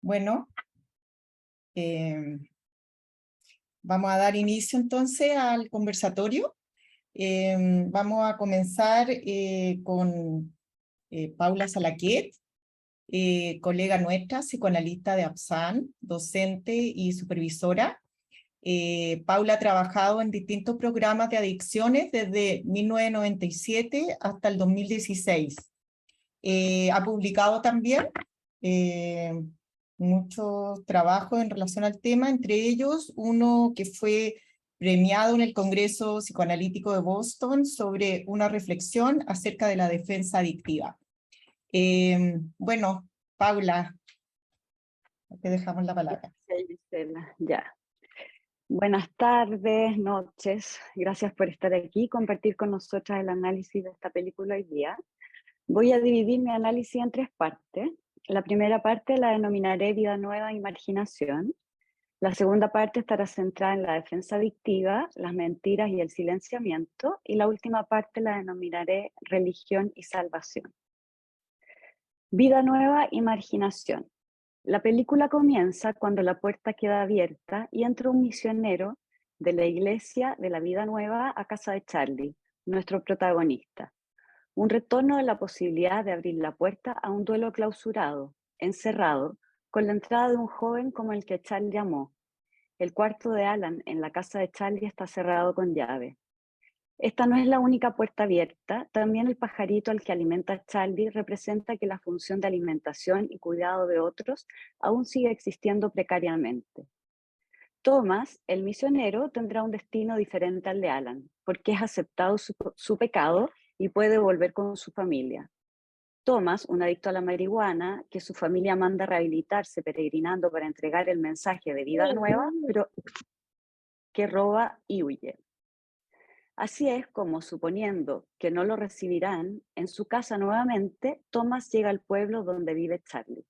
Bueno, vamos a dar inicio entonces al conversatorio. Vamos a comenzar con Paula Salaquet, colega nuestra, psicoanalista de APSAN, docente y supervisora. Paula ha trabajado en distintos programas de adicciones desde 1997 hasta el 2016. Ha publicado también muchos trabajos en relación al tema, entre ellos uno que fue premiado en el Congreso Psicoanalítico de Boston sobre una reflexión acerca de la defensa adictiva. Bueno, Paula, te dejamos la palabra. Sí, Gisela, ya. Buenas tardes, noches. Gracias por estar aquí y compartir con nosotras el análisis de esta película hoy día. Voy a dividir mi análisis en tres partes. La primera parte la denominaré Vida Nueva y Marginación. La segunda parte estará centrada en la defensa adictiva, las mentiras y el silenciamiento. Y la última parte la denominaré Religión y Salvación. Vida Nueva y Marginación. La película comienza cuando la puerta queda abierta y entra un misionero de la iglesia de la Vida Nueva a casa de Charlie, nuestro protagonista. Un retorno de la posibilidad de abrir la puerta a un duelo clausurado, encerrado, con la entrada de un joven como el que Charlie amó. El cuarto de Alan en la casa de Charlie está cerrado con llave. Esta no es la única puerta abierta, también el pajarito al que alimenta a Charlie representa que la función de alimentación y cuidado de otros aún sigue existiendo precariamente. Thomas, el misionero, tendrá un destino diferente al de Alan, porque es aceptado su pecado y puede volver con su familia. Thomas, un adicto a la marihuana, que su familia manda a rehabilitarse peregrinando para entregar el mensaje de vida nueva, pero que roba y huye. Así es como, suponiendo que no lo recibirán en su casa nuevamente, Thomas llega al pueblo donde vive Charlie.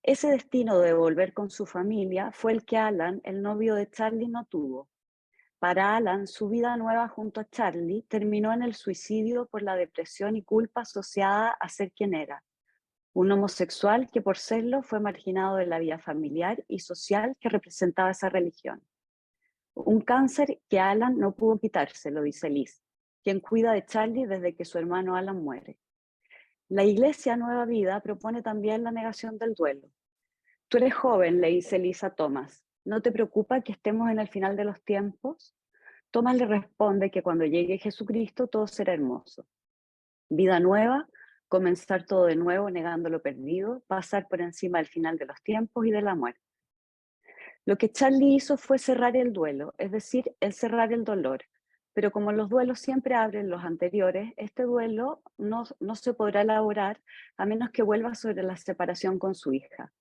Ese destino de volver con su familia fue el que Alan, el novio de Charlie, no tuvo. Para Alan, su vida nueva junto a Charlie terminó en el suicidio por la depresión y culpa asociada a ser quien era. Un homosexual que por serlo fue marginado de la vida familiar y social que representaba esa religión. Un cáncer que Alan no pudo quitárselo, dice Liz, quien cuida de Charlie desde que su hermano Alan muere. La Iglesia Nueva Vida propone también la negación del duelo. Tú eres joven, le dice Liz a Thomas. ¿No te preocupa que estemos en el final de los tiempos? Thomas le responde que cuando llegue Jesucristo todo será hermoso. Vida nueva, comenzar todo de nuevo negando lo perdido, pasar por encima del final de los tiempos y de la muerte. Lo que Charlie hizo fue cerrar el duelo, es decir, el cerrar el dolor. Pero como los duelos siempre abren los anteriores, este duelo no se podrá elaborar a menos que vuelva sobre la separación con su hija.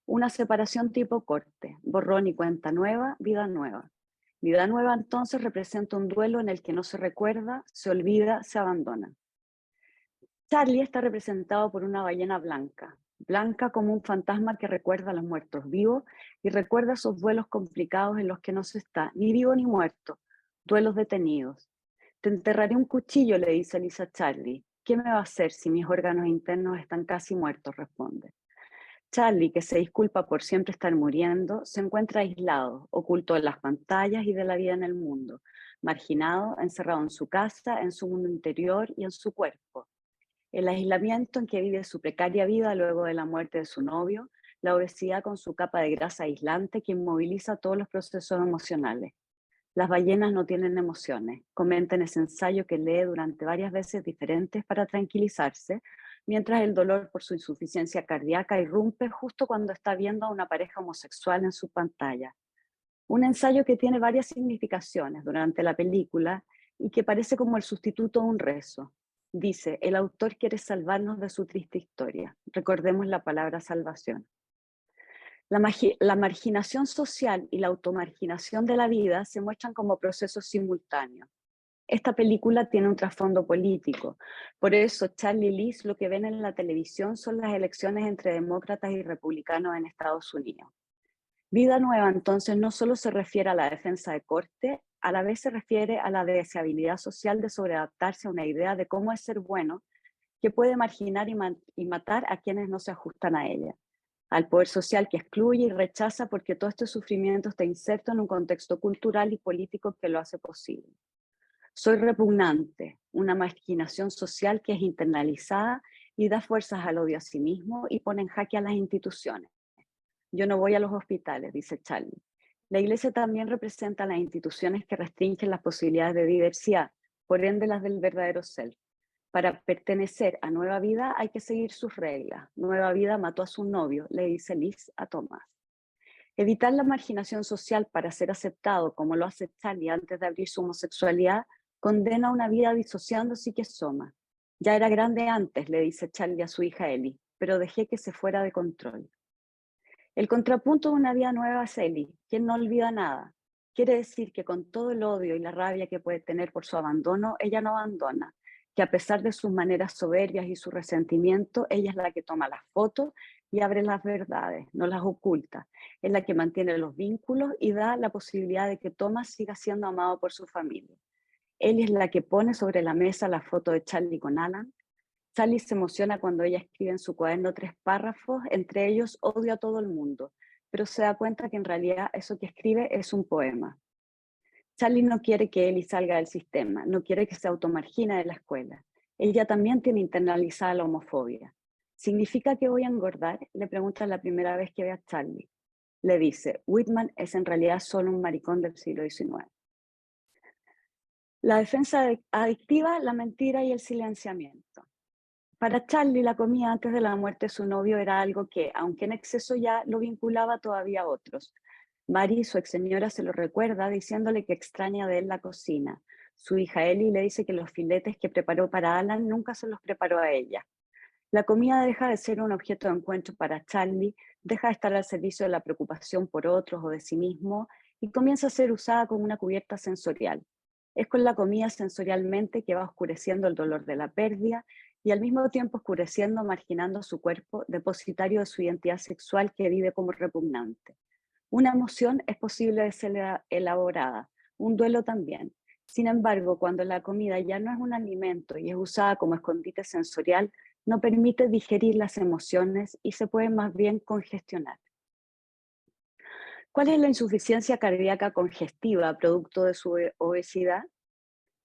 Una separación tipo corte, borrón y cuenta nueva, vida nueva. Vida nueva entonces representa un duelo en el que no se recuerda, se olvida, se abandona. Charlie está representado por una ballena blanca, blanca como un fantasma que recuerda a los muertos vivos y recuerda esos duelos complicados en los que no se está ni vivo ni muerto, duelos detenidos. Te enterraré un cuchillo, le dice Lisa a Charlie. ¿Qué me va a hacer si mis órganos internos están casi muertos?, responde. Charlie, que se disculpa por siempre estar muriendo, se encuentra aislado, oculto de las pantallas y de la vida en el mundo, marginado, encerrado en su casa, en su mundo interior y en su cuerpo. El aislamiento en que vive su precaria vida luego de la muerte de su novio, la obesidad con su capa de grasa aislante que inmoviliza todos los procesos emocionales. Las ballenas no tienen emociones, comenta en ese ensayo que lee durante varias veces diferentes para tranquilizarse, mientras el dolor por su insuficiencia cardíaca irrumpe justo cuando está viendo a una pareja homosexual en su pantalla. Un ensayo que tiene varias significaciones durante la película y que parece como el sustituto de un rezo. Dice, el autor quiere salvarnos de su triste historia. Recordemos la palabra salvación. La marginación social y la automarginación de la vida se muestran como procesos simultáneos. Esta película tiene un trasfondo político. Por eso Charlie y Liz lo que ven en la televisión son las elecciones entre demócratas y republicanos en Estados Unidos. Vida nueva entonces no solo se refiere a la defensa de corte, a la vez se refiere a la deseabilidad social de sobreadaptarse a una idea de cómo es ser bueno, que puede marginar y matar a quienes no se ajustan a ella. al poder social que excluye y rechaza porque todo este sufrimiento está inserto en un contexto cultural y político que lo hace posible. Soy repugnante, una marginación social que es internalizada y da fuerzas al odio a sí mismo y pone en jaque a las instituciones. Yo no voy a los hospitales, dice Charlie. La iglesia también representa las instituciones que restringen las posibilidades de diversidad, por ende las del verdadero self. Para pertenecer a Nueva Vida hay que seguir sus reglas. Nueva Vida mató a su novio, le dice Liz a Tomás. Evitar la marginación social para ser aceptado, como lo hace Charlie antes de abrir su homosexualidad, condena a una vida disociando psiquesoma. Ya era grande antes, le dice Charlie a su hija Ellie, pero dejé que se fuera de control. El contrapunto de una vida nueva es Ellie, quien no olvida nada. Quiere decir que con todo el odio y la rabia que puede tener por su abandono, ella no abandona, que a pesar de sus maneras soberbias y su resentimiento, ella es la que toma las fotos y abre las verdades, no las oculta. Es la que mantiene los vínculos y da la posibilidad de que Thomas siga siendo amado por su familia. Ellie es la que pone sobre la mesa la foto de Charlie con Alan. Charlie se emociona cuando ella escribe en su cuaderno 3 párrafos, entre ellos odio a todo el mundo, pero se da cuenta que en realidad eso que escribe es un poema. Charlie no quiere que Ellie salga del sistema, no quiere que se automargine de la escuela. Ella también tiene internalizada la homofobia. ¿Significa que voy a engordar? Le pregunta la primera vez que ve a Charlie. Le dice, Whitman es en realidad solo un maricón del siglo XIX. La defensa adictiva, la mentira y el silenciamiento. Para Charlie, la comida antes de la muerte de su novio era algo que, aunque en exceso ya, lo vinculaba todavía a otros. Mary, su ex señora, se lo recuerda diciéndole que extraña de él la cocina. Su hija Ellie le dice que los filetes que preparó para Alan nunca se los preparó a ella. La comida deja de ser un objeto de encuentro para Charlie, deja de estar al servicio de la preocupación por otros o de sí mismo y comienza a ser usada como una cubierta sensorial. Es con la comida sensorialmente que va oscureciendo el dolor de la pérdida y al mismo tiempo oscureciendo, marginando su cuerpo, depositario de su identidad sexual que vive como repugnante. Una emoción es posible de ser elaborada, un duelo también. Sin embargo, cuando la comida ya no es un alimento y es usada como escondite sensorial, no permite digerir las emociones y se puede más bien congestionar. ¿Cuál es la insuficiencia cardíaca congestiva producto de su obesidad?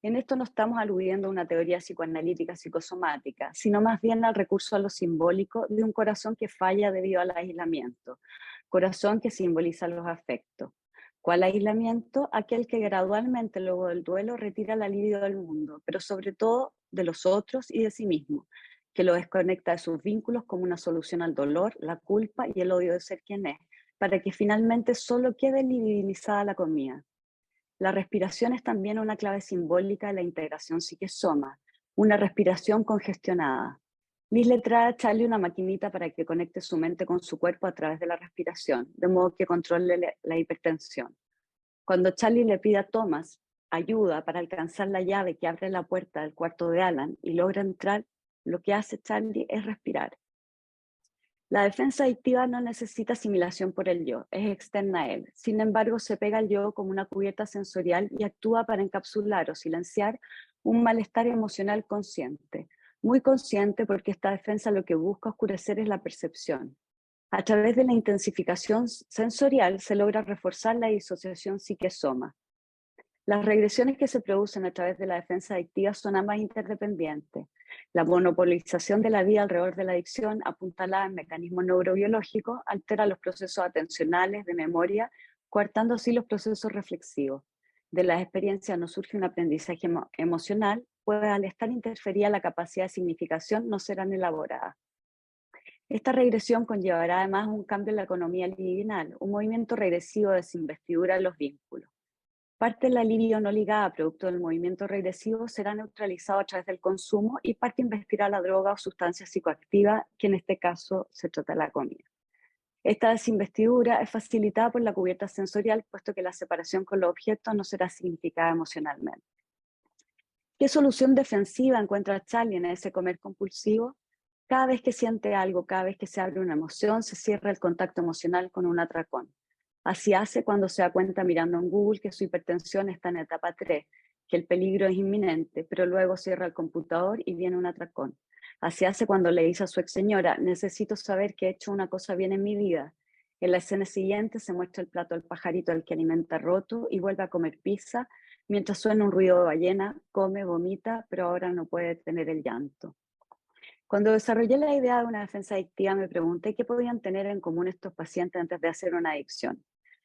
En esto no estamos aludiendo a una teoría psicoanalítica psicosomática, sino más bien al recurso a lo simbólico de un corazón que falla debido al aislamiento, corazón que simboliza los afectos. ¿Cuál aislamiento? Aquel que gradualmente luego del duelo retira la libido del mundo, pero sobre todo de los otros y de sí mismo, que lo desconecta de sus vínculos como una solución al dolor, la culpa y el odio de ser quien es, para que finalmente solo quede libidializada la comida. La respiración es también una clave simbólica de la integración psique-soma, una respiración congestionada. Liz le trae a Charlie una maquinita para que conecte su mente con su cuerpo a través de la respiración, de modo que controle la hipertensión. Cuando Charlie le pide a Thomas ayuda para alcanzar la llave que abre la puerta del cuarto de Alan y logra entrar, lo que hace Charlie es respirar. La defensa adictiva no necesita asimilación por el yo, es externa a él. Sin embargo, se pega al yo como una cubierta sensorial y actúa para encapsular o silenciar un malestar emocional consciente. Muy consciente porque esta defensa lo que busca oscurecer es la percepción. A través de la intensificación sensorial se logra reforzar la disociación psique-soma. Las regresiones que se producen a través de la defensa adictiva son ambas interdependientes. La monopolización de la vida alrededor de la adicción, apuntalada en mecanismos neurobiológicos, altera los procesos atencionales, de memoria, coartando así los procesos reflexivos. De las experiencias no surge un aprendizaje emocional, pues al estar interferida la capacidad de significación no serán elaboradas. Esta regresión conllevará además un cambio en la economía libidinal, un movimiento regresivo de desinvestidura de los vínculos. Parte de la libido no ligada, producto del movimiento regresivo, será neutralizado a través del consumo y parte investirá la droga o sustancia psicoactiva, que en este caso se trata de la comida. Esta desinvestidura es facilitada por la cubierta sensorial, puesto que la separación con los objetos no será significada emocionalmente. ¿Qué solución defensiva encuentra Charlie en ese comer compulsivo? Cada vez que siente algo, cada vez que se abre una emoción, se cierra el contacto emocional con un atracón. Así hace cuando se da cuenta mirando en Google que su hipertensión está en etapa 3, que el peligro es inminente, pero luego cierra el computador y viene un atracón. Así hace cuando le dice a su ex señora, necesito saber que he hecho una cosa bien en mi vida. En la escena siguiente se muestra el plato del pajarito al que alimenta roto y vuelve a comer pizza, mientras suena un ruido de ballena, come, vomita, pero ahora no puede detener el llanto. Cuando desarrollé la idea de una defensa adictiva, me pregunté qué podían tener en común estos pacientes antes de hacer una adicción.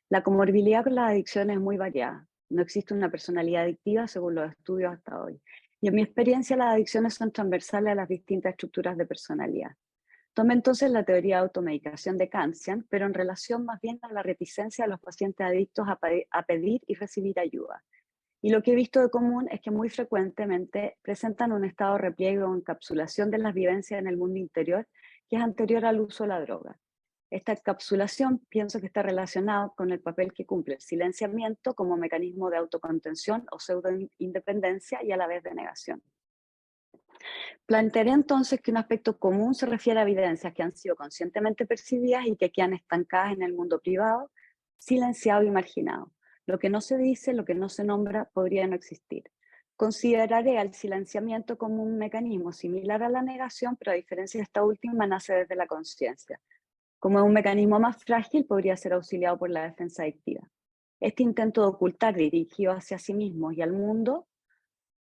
La comorbilidad con las adicciones es muy variada. No existe una personalidad adictiva según los estudios hasta hoy. Y en mi experiencia, las adicciones son transversales a las distintas estructuras de personalidad. Tomé entonces la teoría de automedicación de Kantian, pero en relación más bien a la reticencia de los pacientes adictos a pedir y recibir ayuda. Y lo que he visto de común es que muy frecuentemente presentan un estado de repliegue o encapsulación de las vivencias en el mundo interior que es anterior al uso de la droga. Esta encapsulación pienso que está relacionado con el papel que cumple el silenciamiento como mecanismo de autocontención o pseudo-independencia y a la vez de negación. Plantearé entonces que un aspecto común se refiere a evidencias que han sido conscientemente percibidas y que quedan estancadas en el mundo privado, silenciado y marginado. Lo que no se dice, lo que no se nombra, podría no existir. Consideraré al silenciamiento como un mecanismo similar a la negación, pero a diferencia de esta última, nace desde la conciencia. Como es un mecanismo más frágil, podría ser auxiliado por la defensa adictiva. Este intento de ocultar dirigido hacia sí mismo y al mundo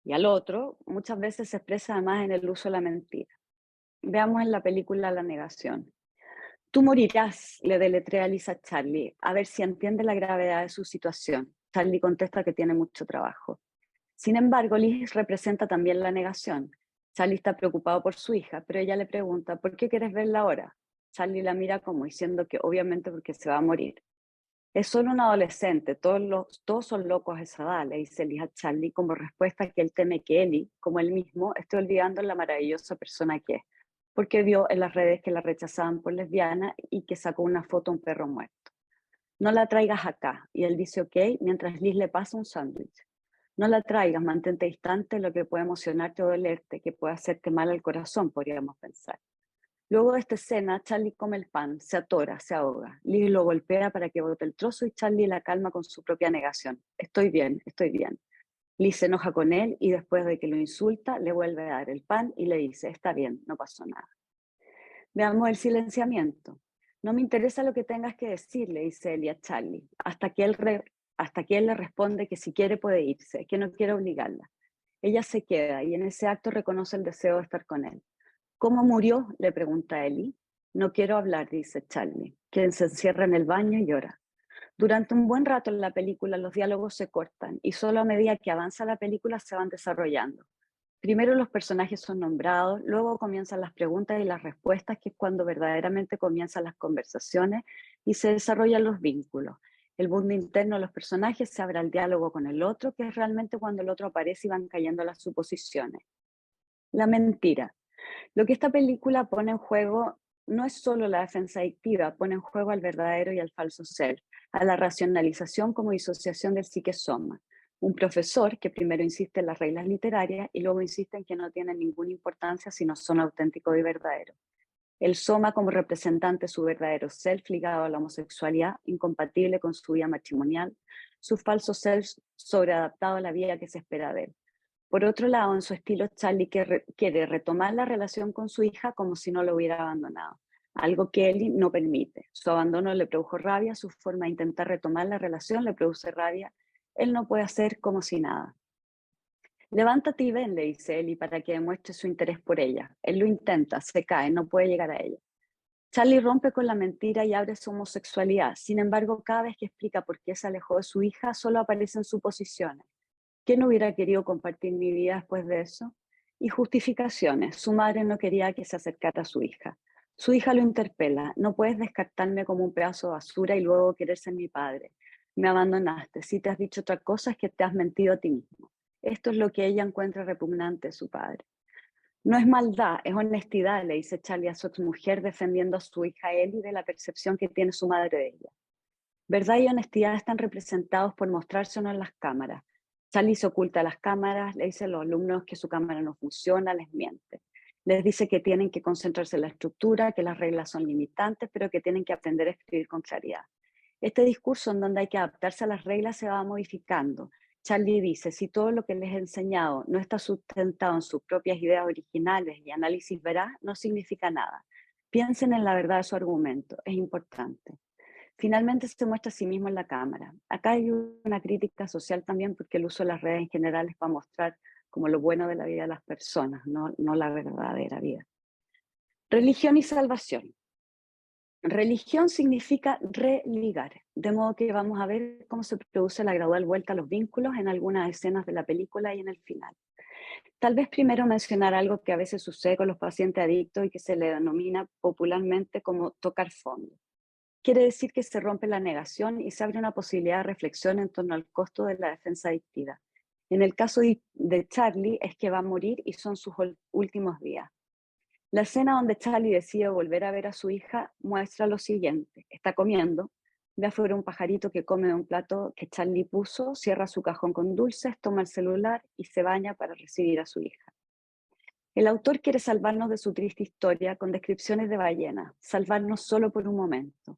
y al otro, muchas veces se expresa además en el uso de la mentira. Veamos en la película La negación. Tú morirás, le deletrea Lisa a Charlie, a ver si entiende la gravedad de su situación. Charlie contesta que tiene mucho trabajo. Sin embargo, Liz representa también la negación. Charlie está preocupado por su hija, pero ella le pregunta, ¿por qué quieres verla ahora? Charlie la mira como diciendo que obviamente porque se va a morir. Es solo un adolescente, todos son locos a esa edad, le dice Liz a Charlie como respuesta a que él teme que Ellie, como él mismo, esté olvidando la maravillosa persona que es, porque vio en las redes que la rechazaban por lesbiana y que sacó una foto a un perro muerto. No la traigas acá, y él dice ok, mientras Liz le pasa un sándwich. No la traigas, mantente distante, lo que puede emocionarte o dolerte, que puede hacerte mal al corazón, podríamos pensar. Luego de esta escena, Charlie come el pan, se atora, se ahoga. Liz lo golpea para que bote el trozo y Charlie la calma con su propia negación. Estoy bien, estoy bien. Liz se enoja con él y después de que lo insulta, le vuelve a dar el pan y le dice, está bien, no pasó nada. Veamos el silenciamiento. No me interesa lo que tengas que decir, le dice Ellie a Charlie, hasta que él le responde que si quiere puede irse, que no quiere obligarla. Ella se queda y en ese acto reconoce el deseo de estar con él. ¿Cómo murió?, le pregunta Ellie. No quiero hablar, dice Charlie, quien se encierra en el baño y llora. Durante un buen rato en la película los diálogos se cortan y solo a medida que avanza la película se van desarrollando. Primero los personajes son nombrados, luego comienzan las preguntas y las respuestas, que es cuando verdaderamente comienzan las conversaciones y se desarrollan los vínculos. El mundo interno de los personajes se abre al diálogo con el otro, que es realmente cuando el otro aparece y van cayendo las suposiciones. La mentira. Lo que esta película pone en juego no es solo la defensa adictiva, pone en juego al verdadero y al falso self, a la racionalización como disociación del psique-soma. Un profesor que primero insiste en las reglas literarias y luego insiste en que no tienen ninguna importancia si no son auténticos y verdaderos. El soma como representante de su verdadero self ligado a la homosexualidad, incompatible con su vida matrimonial, su falso self sobreadaptado a la vida que se espera de él. Por otro lado, en su estilo, Charlie quiere retomar la relación con su hija como si no lo hubiera abandonado, algo que Ellie no permite. Su abandono le produjo rabia, su forma de intentar retomar la relación le produce rabia. Él no puede hacer como si nada. Levántate y ven, le dice Ellie para que demuestre su interés por ella. Él lo intenta, se cae, no puede llegar a ella. Charlie rompe con la mentira y abre su homosexualidad. Sin embargo, cada vez que explica por qué se alejó de su hija, solo aparecen suposiciones. ¿Quién hubiera querido compartir mi vida después de eso? Y justificaciones. Su madre no quería que se acercara a su hija. Su hija lo interpela. No puedes descartarme como un pedazo de basura y luego querer ser mi padre. Me abandonaste. Si te has dicho otra cosa es que te has mentido a ti mismo. Esto es lo que ella encuentra repugnante de su padre. No es maldad, es honestidad, le dice Charlie a su exmujer defendiendo a su hija Ellie de la percepción que tiene su madre de ella. Verdad y honestidad están representados por mostrarse o no en las cámaras. Charlie se oculta a las cámaras, le dice a los alumnos que su cámara no funciona, les miente. Les dice que tienen que concentrarse en la estructura, que las reglas son limitantes, pero que tienen que aprender a escribir con claridad. Este discurso en donde hay que adaptarse a las reglas se va modificando. Charlie dice, si todo lo que les he enseñado no está sustentado en sus propias ideas originales y análisis veraz, no significa nada. Piensen en la verdad de su argumento, es importante. Finalmente se muestra a sí mismo en la cámara. Acá hay una crítica social también porque el uso de las redes en general es para mostrar como lo bueno de la vida de las personas, no la verdadera vida. Religión y salvación. Religión significa religar, de modo que vamos a ver cómo se produce la gradual vuelta a los vínculos en algunas escenas de la película y en el final. Tal vez primero mencionar algo que a veces sucede con los pacientes adictos y que se le denomina popularmente como tocar fondo. Quiere decir que se rompe la negación y se abre una posibilidad de reflexión en torno al costo de la defensa adictiva. En el caso de Charlie es que va a morir y son sus últimos días. La escena donde Charlie decide volver a ver a su hija muestra lo siguiente. Está comiendo, ve afuera un pajarito que come de un plato que Charlie puso, cierra su cajón con dulces, toma el celular y se baña para recibir a su hija. El autor quiere salvarnos de su triste historia con descripciones de ballenas, salvarnos solo por un momento.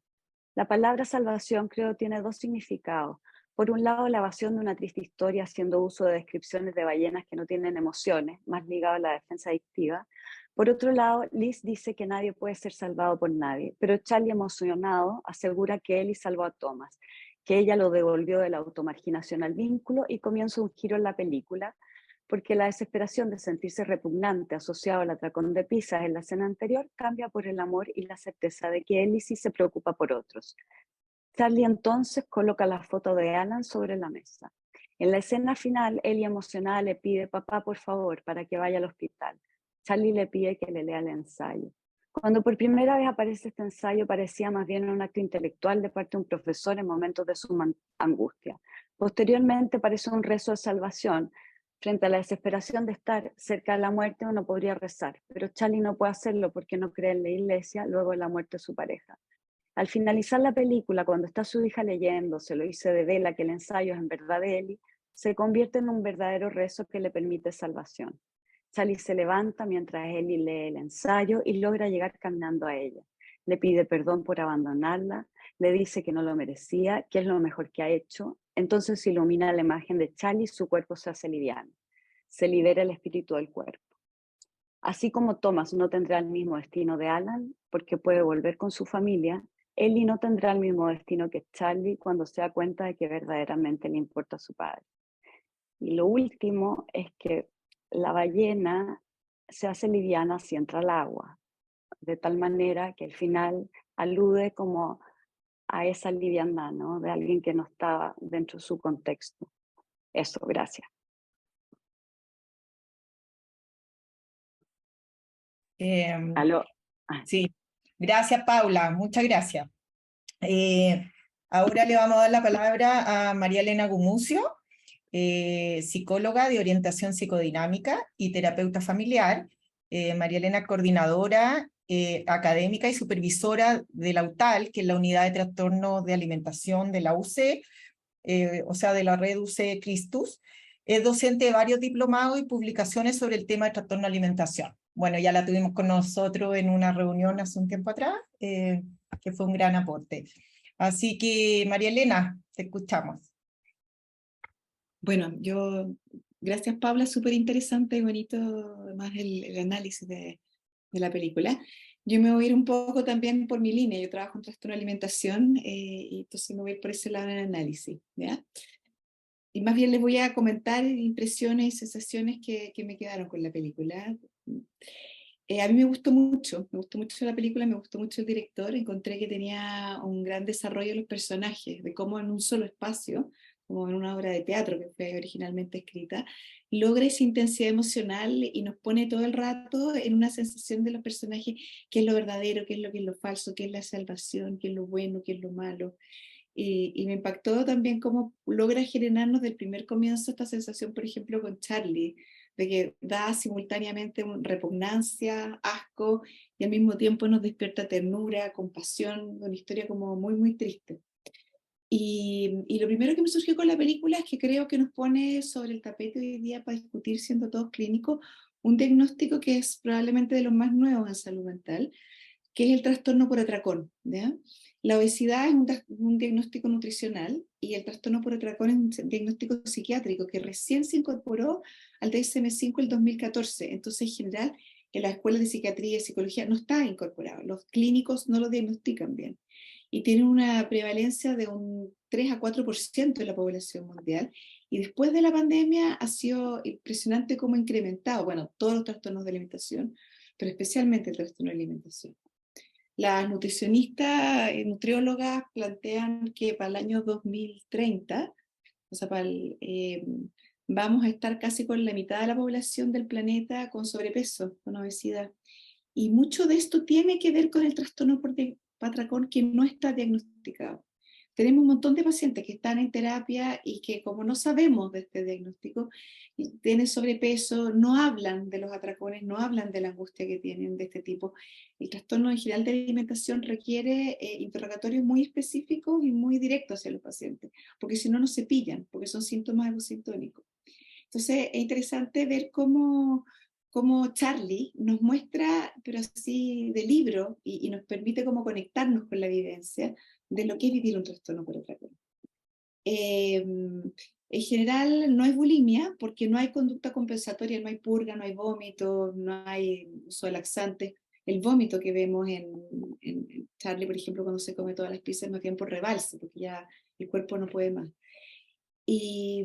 La palabra salvación creo tiene dos significados. Por un lado, la evasión de una triste historia haciendo uso de descripciones de ballenas que no tienen emociones, más ligado a la defensa adictiva. Por otro lado, Liz dice que nadie puede ser salvado por nadie, pero Charlie, emocionado, asegura que Ellie salvó a Thomas, que ella lo devolvió de la automarginación al vínculo y comienza un giro en la película, porque la desesperación de sentirse repugnante asociado al atracón de pizzas en la escena anterior cambia por el amor y la certeza de que Ellie sí se preocupa por otros. Charlie entonces coloca la foto de Alan sobre la mesa. En la escena final, Ellie emocionada le pide, papá, por favor, para que vaya al hospital. Charlie le pide que le lea el ensayo. Cuando por primera vez aparece este ensayo, parecía más bien un acto intelectual de parte de un profesor en momentos de suma angustia. Posteriormente parece un rezo de salvación. Frente a la desesperación de estar cerca de la muerte, uno podría rezar, pero Charlie no puede hacerlo porque no cree en la iglesia luego de la muerte de su pareja. Al finalizar la película, cuando está su hija leyéndoselo y se devela que el ensayo es en verdad de Ellie, se convierte en un verdadero rezo que le permite salvación. Charlie se levanta mientras Ellie lee el ensayo y logra llegar caminando a ella. Le pide perdón por abandonarla, le dice que no lo merecía, que es lo mejor que ha hecho. Entonces se ilumina la imagen de Charlie y su cuerpo se hace liviano. Se libera el espíritu del cuerpo. Así como Thomas no tendrá el mismo destino de Alan, porque puede volver con su familia, Ellie no tendrá el mismo destino que Charlie cuando se da cuenta de que verdaderamente le importa a su padre. Y lo último es que la ballena se hace liviana si entra al agua, de tal manera que al final alude como a esa liviandad, ¿no? De alguien que no está dentro de su contexto. Eso, gracias. Aló. Ah, Sí, gracias Paula, muchas gracias. Ahora le vamos a dar la palabra a María Elena Gumucio, psicóloga de orientación psicodinámica y terapeuta familiar. María Elena, coordinadora académica y supervisora de la UTAL, que es la Unidad de Trastornos de Alimentación de la UC, o sea, de la red UC Christus. Es docente de varios diplomados y publicaciones sobre el tema de trastorno de alimentación. Bueno, ya la tuvimos con nosotros en una reunión hace un tiempo atrás, que fue un gran aporte. Así que, María Elena, te escuchamos. Bueno, gracias Paula, súper interesante y bonito además el análisis de la película. Yo me voy a ir un poco también por mi línea, yo trabajo en trastorno de alimentación y entonces me voy a ir por ese lado en el análisis, ¿ya? Y más bien les voy a comentar impresiones y sensaciones que me quedaron con la película. A mí me gustó mucho la película, me gustó mucho el director, encontré que tenía un gran desarrollo de los personajes, de cómo en un solo espacio, como en una obra de teatro que fue originalmente escrita, logra esa intensidad emocional y nos pone todo el rato en una sensación de los personajes, qué es lo verdadero, qué es lo falso, qué es la salvación, qué es lo bueno, qué es lo malo. Y me impactó también cómo logra generarnos del primer comienzo esta sensación, por ejemplo, con Charlie, de que da simultáneamente repugnancia, asco, y al mismo tiempo nos despierta ternura, compasión, una historia como muy, muy triste. Y lo primero que me surgió con la película es que creo que nos pone sobre el tapete hoy día para discutir, siendo todos clínicos, un diagnóstico que es probablemente de los más nuevos en salud mental, que es el trastorno por atracón, ¿ya? La obesidad es un diagnóstico nutricional y el trastorno por atracón es un diagnóstico psiquiátrico que recién se incorporó al DSM-5 el 2014. Entonces, en general, en las escuelas de psiquiatría y psicología no está incorporado. Los clínicos no lo diagnostican bien. Y tiene una prevalencia de un 3 a 4% de la población mundial. Y después de la pandemia ha sido impresionante cómo ha incrementado, bueno, todos los trastornos de alimentación, pero especialmente el trastorno de alimentación. Las nutricionistas y nutriólogas plantean que para el año 2030, o sea, vamos a estar casi con la mitad de la población del planeta con sobrepeso, con obesidad. Y mucho de esto tiene que ver con el trastorno por atracón que no está diagnosticado. Tenemos un montón de pacientes que están en terapia y que, como no sabemos de este diagnóstico, tienen sobrepeso, no hablan de los atracones, no hablan de la angustia que tienen de este tipo. El trastorno en general de alimentación requiere interrogatorios muy específicos y muy directos hacia los pacientes, porque si no, no se pillan, porque son síntomas egosintónicos. Entonces, es interesante ver cómo Charlie nos muestra, pero así de libro, y nos permite como conectarnos con la vivencia de lo que es vivir un trastorno por atracón. En general no hay bulimia porque no hay conducta compensatoria, no hay purga, no hay vómito, no hay uso de laxantes. El vómito que vemos en Charlie, por ejemplo, cuando se come todas las pizzas, más bien por rebalse, porque ya el cuerpo no puede más. Y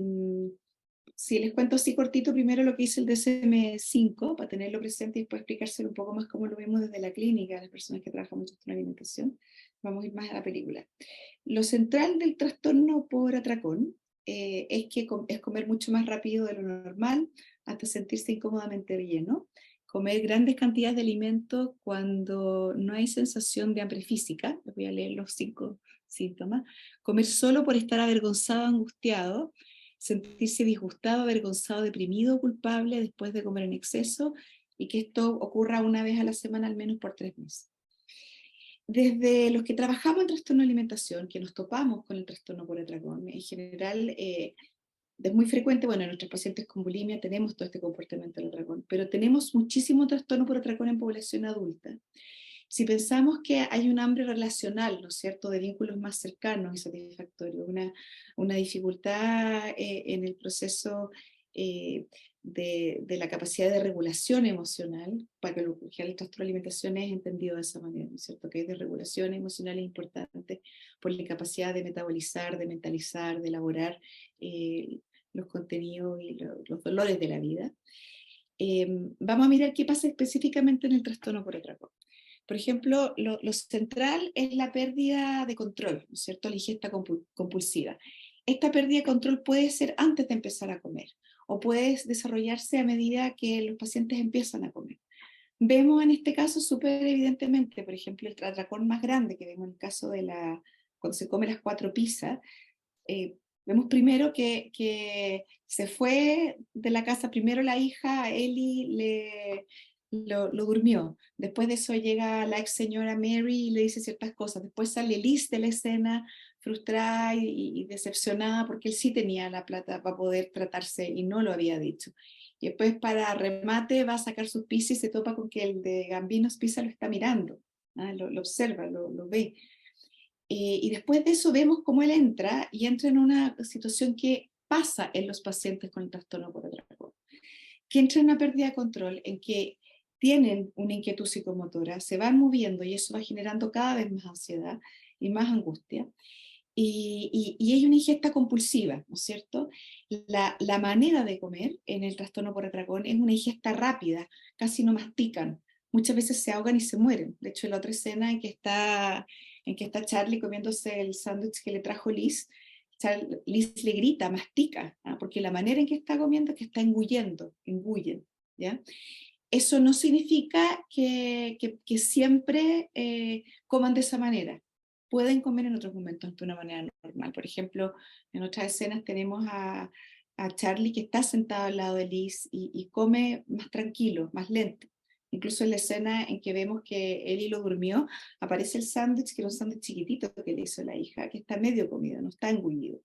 si les cuento así cortito, primero lo que hice el DSM-5, para tenerlo presente y después explicárselo un poco más cómo lo vemos desde la clínica, las personas que trabajan mucho con alimentación. Vamos a ir más a la película. Lo central del trastorno por atracón es que es comer mucho más rápido de lo normal hasta sentirse incómodamente lleno, comer grandes cantidades de alimentos cuando no hay sensación de hambre física, les voy a leer los 5 síntomas, comer solo por estar avergonzado, angustiado, sentirse disgustado, avergonzado, deprimido o culpable después de comer en exceso, y que esto ocurra una vez a la semana al menos por 3 meses. Desde los que trabajamos en trastorno de alimentación, que nos topamos con el trastorno por atracón, en general es muy frecuente, bueno, en nuestros pacientes con bulimia tenemos todo este comportamiento del atracón, pero tenemos muchísimo trastorno por atracón en población adulta. Si pensamos que hay un hambre relacional, ¿no es cierto?, de vínculos más cercanos y satisfactorios, una dificultad en el proceso de la capacidad de regulación emocional, para que el trastorno de alimentación es entendido de esa manera, ¿no es cierto?, que es de regulación emocional es importante por la capacidad de metabolizar, de mentalizar, de elaborar los contenidos y los dolores de la vida. Vamos a mirar qué pasa específicamente en el trastorno por atracón. Por ejemplo, lo central es la pérdida de control, ¿no es cierto?, la ingesta compulsiva. Esta pérdida de control puede ser antes de empezar a comer, o puede desarrollarse a medida que los pacientes empiezan a comer. Vemos en este caso súper evidentemente, por ejemplo, el atracón más grande que vemos en el caso de cuando se come las 4 pizzas, vemos primero que se fue de la casa, primero la hija, Ellie, lo durmió. Después de eso llega la ex señora Mary y le dice ciertas cosas. Después sale Liz de la escena, frustrada y decepcionada porque él sí tenía la plata para poder tratarse y no lo había dicho. Y después, para remate, va a sacar sus pizzas y se topa con que el de Gambino's Pizza lo está mirando, lo observa, lo ve. Y después de eso vemos cómo él entra en una situación que pasa en los pacientes con el trastorno por atracón, que entra en una pérdida de control, en que tienen una inquietud psicomotora, se van moviendo y eso va generando cada vez más ansiedad y más angustia. Y hay una ingesta compulsiva, ¿no es cierto? La manera de comer en el trastorno por atracón es una ingesta rápida, casi no mastican, muchas veces se ahogan y se mueren. De hecho, en la otra escena en que está Charlie comiéndose el sándwich que le trajo Liz, Liz le grita, mastica, porque la manera en que está comiendo es que está engullen, ¿ya? Eso no significa que siempre coman de esa manera. Pueden comer en otros momentos de una manera normal. Por ejemplo, en otras escenas tenemos a Charlie que está sentado al lado de Liz y come más tranquilo, más lento. Incluso en la escena en que vemos que Ellie lo durmió, aparece el sándwich, que era un sándwich chiquitito que le hizo la hija, que está medio comido, no está engullido.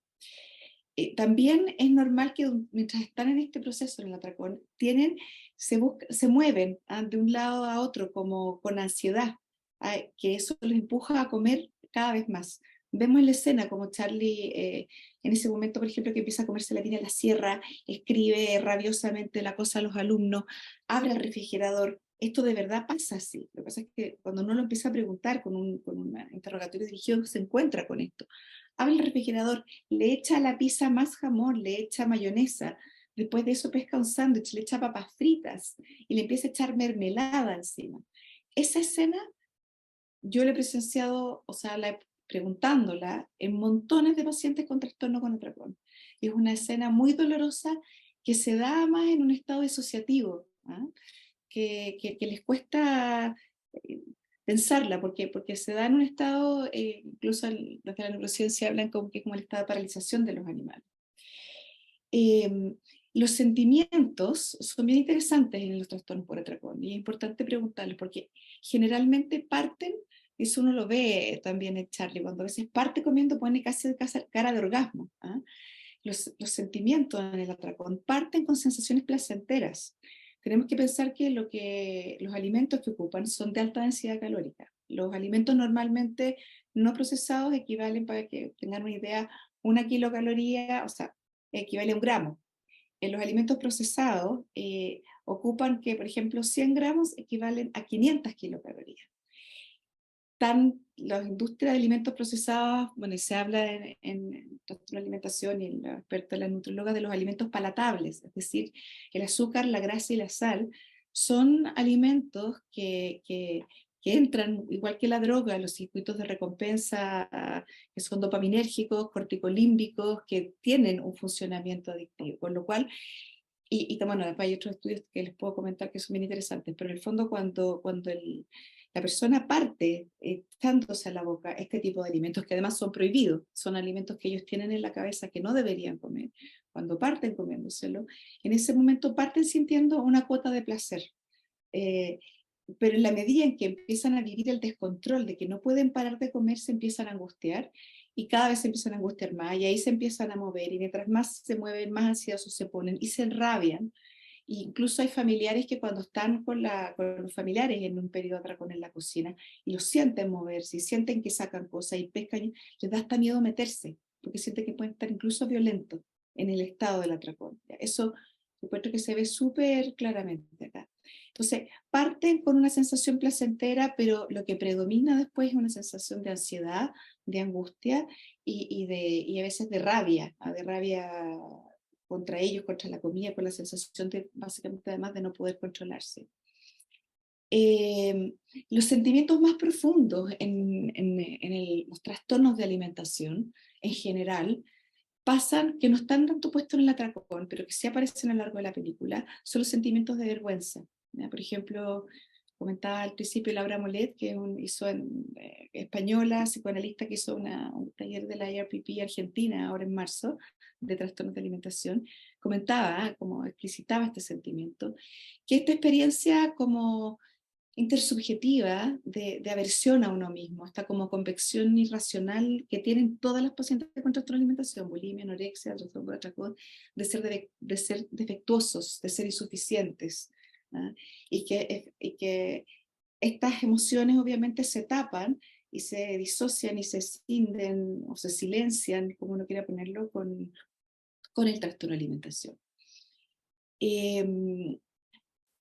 También es normal que mientras están en este proceso en el atracón, se mueven de un lado a otro como con ansiedad. que eso los empuja a comer cada vez más. Vemos en la escena como Charlie, en ese momento, por ejemplo, que empieza a comerse la tina en la sierra, escribe rabiosamente la cosa a los alumnos, abre el refrigerador. Esto de verdad pasa así. Lo que pasa es que cuando uno lo empieza a preguntar con un interrogatorio dirigido, se encuentra con esto. Abre el refrigerador, le echa a la pizza más jamón, le echa mayonesa, después de eso pesca un sándwich, le echa papas fritas y le empieza a echar mermelada encima. Esa escena yo la he presenciado, o sea, preguntándola en montones de pacientes con trastorno con atracón. Es una escena muy dolorosa que se da más en un estado disociativo, ¿ah? que les cuesta pensarla, porque se da en un estado, incluso desde la neurociencia hablan como que es como el estado de paralización de los animales. Los sentimientos son bien interesantes en los trastornos por atracón y es importante preguntarles porque generalmente parten, eso uno lo ve también en Charlie, cuando a veces parte comiendo pone casi cara de orgasmo. ¿Ah? Los sentimientos en el atracón parten con sensaciones placenteras. Tenemos que pensar que los alimentos que ocupan son de alta densidad calórica. Los alimentos normalmente no procesados equivalen, para que tengan una idea, 1 kilocaloría, o sea, equivale a 1 gramo. En los alimentos procesados ocupan que, por ejemplo, 100 gramos equivalen a 500 kilocalorías. Las industrias de alimentos procesados, bueno, y se habla en la alimentación y en la experta, la nutrióloga, de los alimentos palatables, es decir, el azúcar, la grasa y la sal son alimentos que entran, igual que la droga, los circuitos de recompensa, que son dopaminérgicos, corticolímbicos, que tienen un funcionamiento adictivo, con lo cual, bueno, después hay otros estudios que les puedo comentar que son bien interesantes, pero en el fondo cuando la persona parte echándose a la boca este tipo de alimentos, que además son prohibidos, son alimentos que ellos tienen en la cabeza que no deberían comer, cuando parten comiéndoselo, en ese momento parten sintiendo una cuota de placer. Pero en la medida en que empiezan a vivir el descontrol de que no pueden parar de comer, se empiezan a angustiar y cada vez se empiezan a angustiar más y ahí se empiezan a mover y mientras más se mueven, más ansiosos se ponen y se enrabian. E incluso hay familiares que cuando están con los familiares en un periodo de atracón en la cocina y los sienten moverse y sienten que sacan cosas y pescan, les da hasta miedo meterse porque sienten que pueden estar incluso violentos en el estado del atracón. Eso encuentro que se ve súper claramente acá. Entonces, parten con una sensación placentera, pero lo que predomina después es una sensación de ansiedad, de angustia y a veces de rabia contra ellos, contra la comida, con la sensación de, básicamente, además de no poder controlarse. Los sentimientos más profundos en los trastornos de alimentación, en general, pasan, que no están tanto puestos en el atracón, pero que sí aparecen a lo largo de la película, son los sentimientos de vergüenza. ¿Ya? Por ejemplo, comentaba al principio Laura Molet, que hizo española, psicoanalista, que hizo un taller de la IRPP Argentina ahora en marzo, de trastornos de alimentación, comentaba, como explicitaba este sentimiento, que esta experiencia como intersubjetiva de aversión a uno mismo, hasta como convección irracional que tienen todas las pacientes con trastorno de alimentación, bulimia, anorexia, trastorno por atracón, de ser defectuosos, de ser insuficientes, ¿ah? Y que estas emociones obviamente se tapan y se disocian y se escinden o se silencian, como uno quiera ponerlo, con el trastorno de alimentación.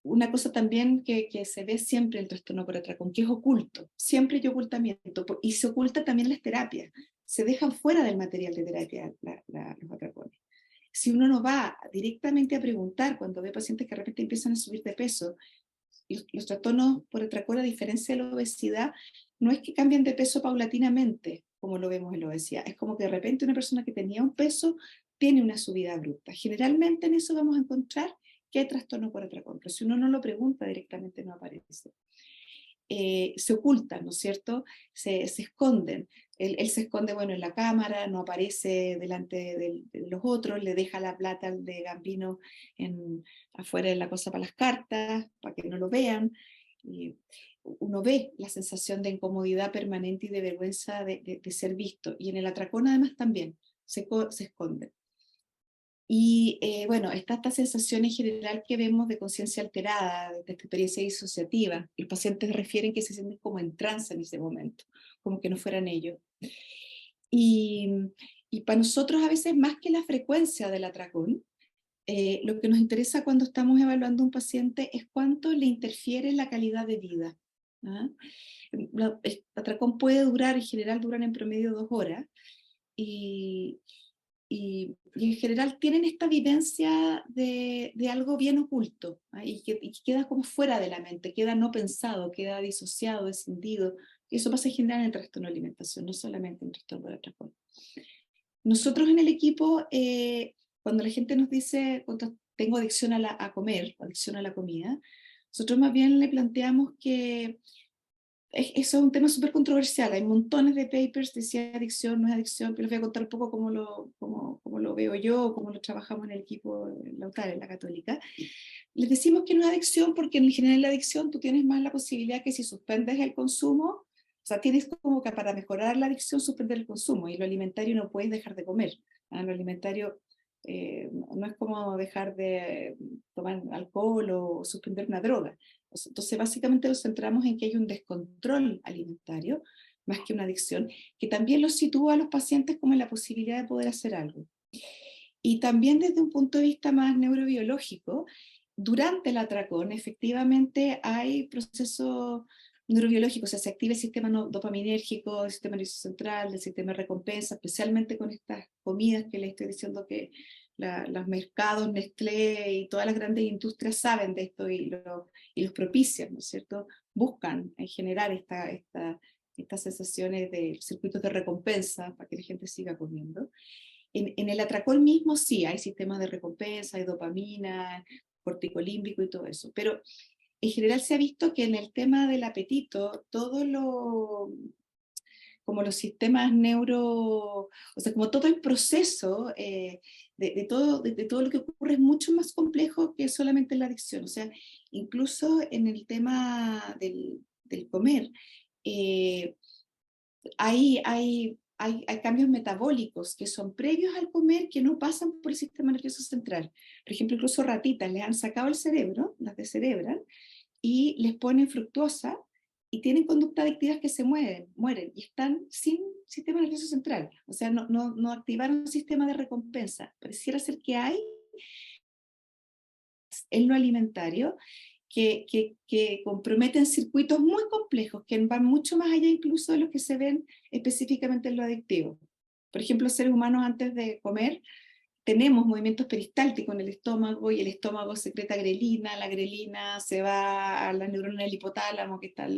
Una cosa también que se ve siempre en el trastorno por atracón, que es oculto, siempre hay ocultamiento, y se oculta también en las terapias, se dejan fuera del material de terapia los atracones. Si uno no va directamente a preguntar cuando ve pacientes que de repente empiezan a subir de peso, los trastornos por atracón, a diferencia de la obesidad, no es que cambien de peso paulatinamente, como lo vemos en la obesidad, es como que de repente una persona que tenía un peso tiene una subida abrupta. Generalmente en eso vamos a encontrar que hay trastorno por atracón, pero si uno no lo pregunta directamente no aparece. Se ocultan, ¿no es cierto? Se esconden. Él se esconde, bueno, en la cámara, no aparece delante de los otros, le deja la plata al de Gambino afuera de la cosa para las cartas, para que no lo vean. Y uno ve la sensación de incomodidad permanente y de vergüenza de ser visto. Y en el atracón además también se esconde. Y bueno, está esta sensación en general que vemos de conciencia alterada, de esta experiencia disociativa. Los pacientes refieren que se sienten como en trance en ese momento, como que no fueran ellos. Y, y para nosotros a veces más que la frecuencia del atracón, lo que nos interesa cuando estamos evaluando a un paciente es cuánto le interfiere en la calidad de vida. ¿Ah? El atracón puede durar, en general duran en promedio 2 horas, y en general tienen esta vivencia de algo bien oculto, ¿ah? Y que queda como fuera de la mente, queda no pensado, queda disociado, escindido. Y eso pasa en general en el trastorno de alimentación, no solamente en el trastorno del atracón. Nosotros en el equipo, cuando la gente nos dice, cuando tengo adicción a comer, adicción a la comida, nosotros más bien le planteamos que eso es un tema súper controversial. Hay montones de papers de si es adicción, no es adicción, pero les voy a contar un poco cómo lo veo yo, cómo lo trabajamos en el equipo en la UTAR, en la Católica. Les decimos que no es adicción porque en general la adicción tú tienes más la posibilidad que si suspendes el consumo, o sea, tienes como que para mejorar la adicción suspender el consumo, y lo alimentario no puedes dejar de comer. ¿Ah? Lo alimentario no es como dejar de tomar alcohol o suspender una droga. Entonces, básicamente nos centramos en que hay un descontrol alimentario, más que una adicción, que también los sitúa a los pacientes como en la posibilidad de poder hacer algo. Y también desde un punto de vista más neurobiológico, durante el atracón efectivamente hay procesos neurobiológicos, o sea, se activa el sistema dopaminérgico, el sistema nervioso central, el sistema de recompensa, especialmente con estas comidas que les estoy diciendo que los mercados, Nestlé y todas las grandes industrias saben de esto y los propician, ¿no es cierto? Buscan generar estas sensaciones de circuitos de recompensa para que la gente siga comiendo. En el atracón mismo sí, hay sistemas de recompensa, hay dopamina, corticolímbico y todo eso, pero en general se ha visto que en el tema del apetito, como los sistemas o sea, como todo el proceso de todo lo que ocurre es mucho más complejo que solamente la adicción. O sea, incluso en el tema del comer, hay cambios metabólicos que son previos al comer que no pasan por el sistema nervioso central. Por ejemplo, incluso ratitas les han sacado el cerebro, las descerebran, y les ponen fructosa y tienen conductas adictivas que se mueren y están sin sistema nervioso central. O sea, no activaron un sistema de recompensa. Pareciera ser que hay en lo alimentario que comprometen circuitos muy complejos, que van mucho más allá incluso de los que se ven específicamente en lo adictivo. Por ejemplo, los seres humanos antes de comer tenemos movimientos peristálticos en el estómago y el estómago secreta grelina, la grelina se va a la neurona del hipotálamo, que está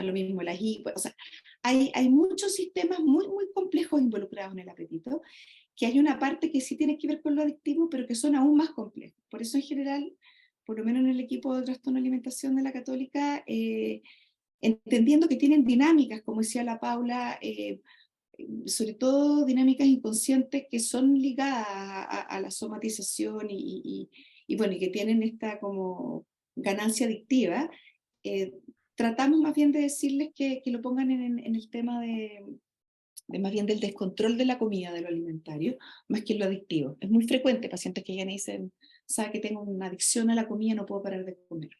lo mismo, la hipo, o sea, hay muchos sistemas muy, muy complejos involucrados en el apetito, que hay una parte que sí tiene que ver con lo adictivo, pero que son aún más complejos. Por eso en general, por lo menos en el equipo de trastorno de alimentación de la Católica, entendiendo que tienen dinámicas, como decía la Paula, sobre todo dinámicas inconscientes que son ligadas a la somatización bueno, y que tienen esta como ganancia adictiva, tratamos más bien de decirles que lo pongan en el tema más bien del descontrol de la comida, de lo alimentario, más que en lo adictivo. Es muy frecuente pacientes que ya me dicen, sabe que tengo una adicción a la comida, no puedo parar de comer.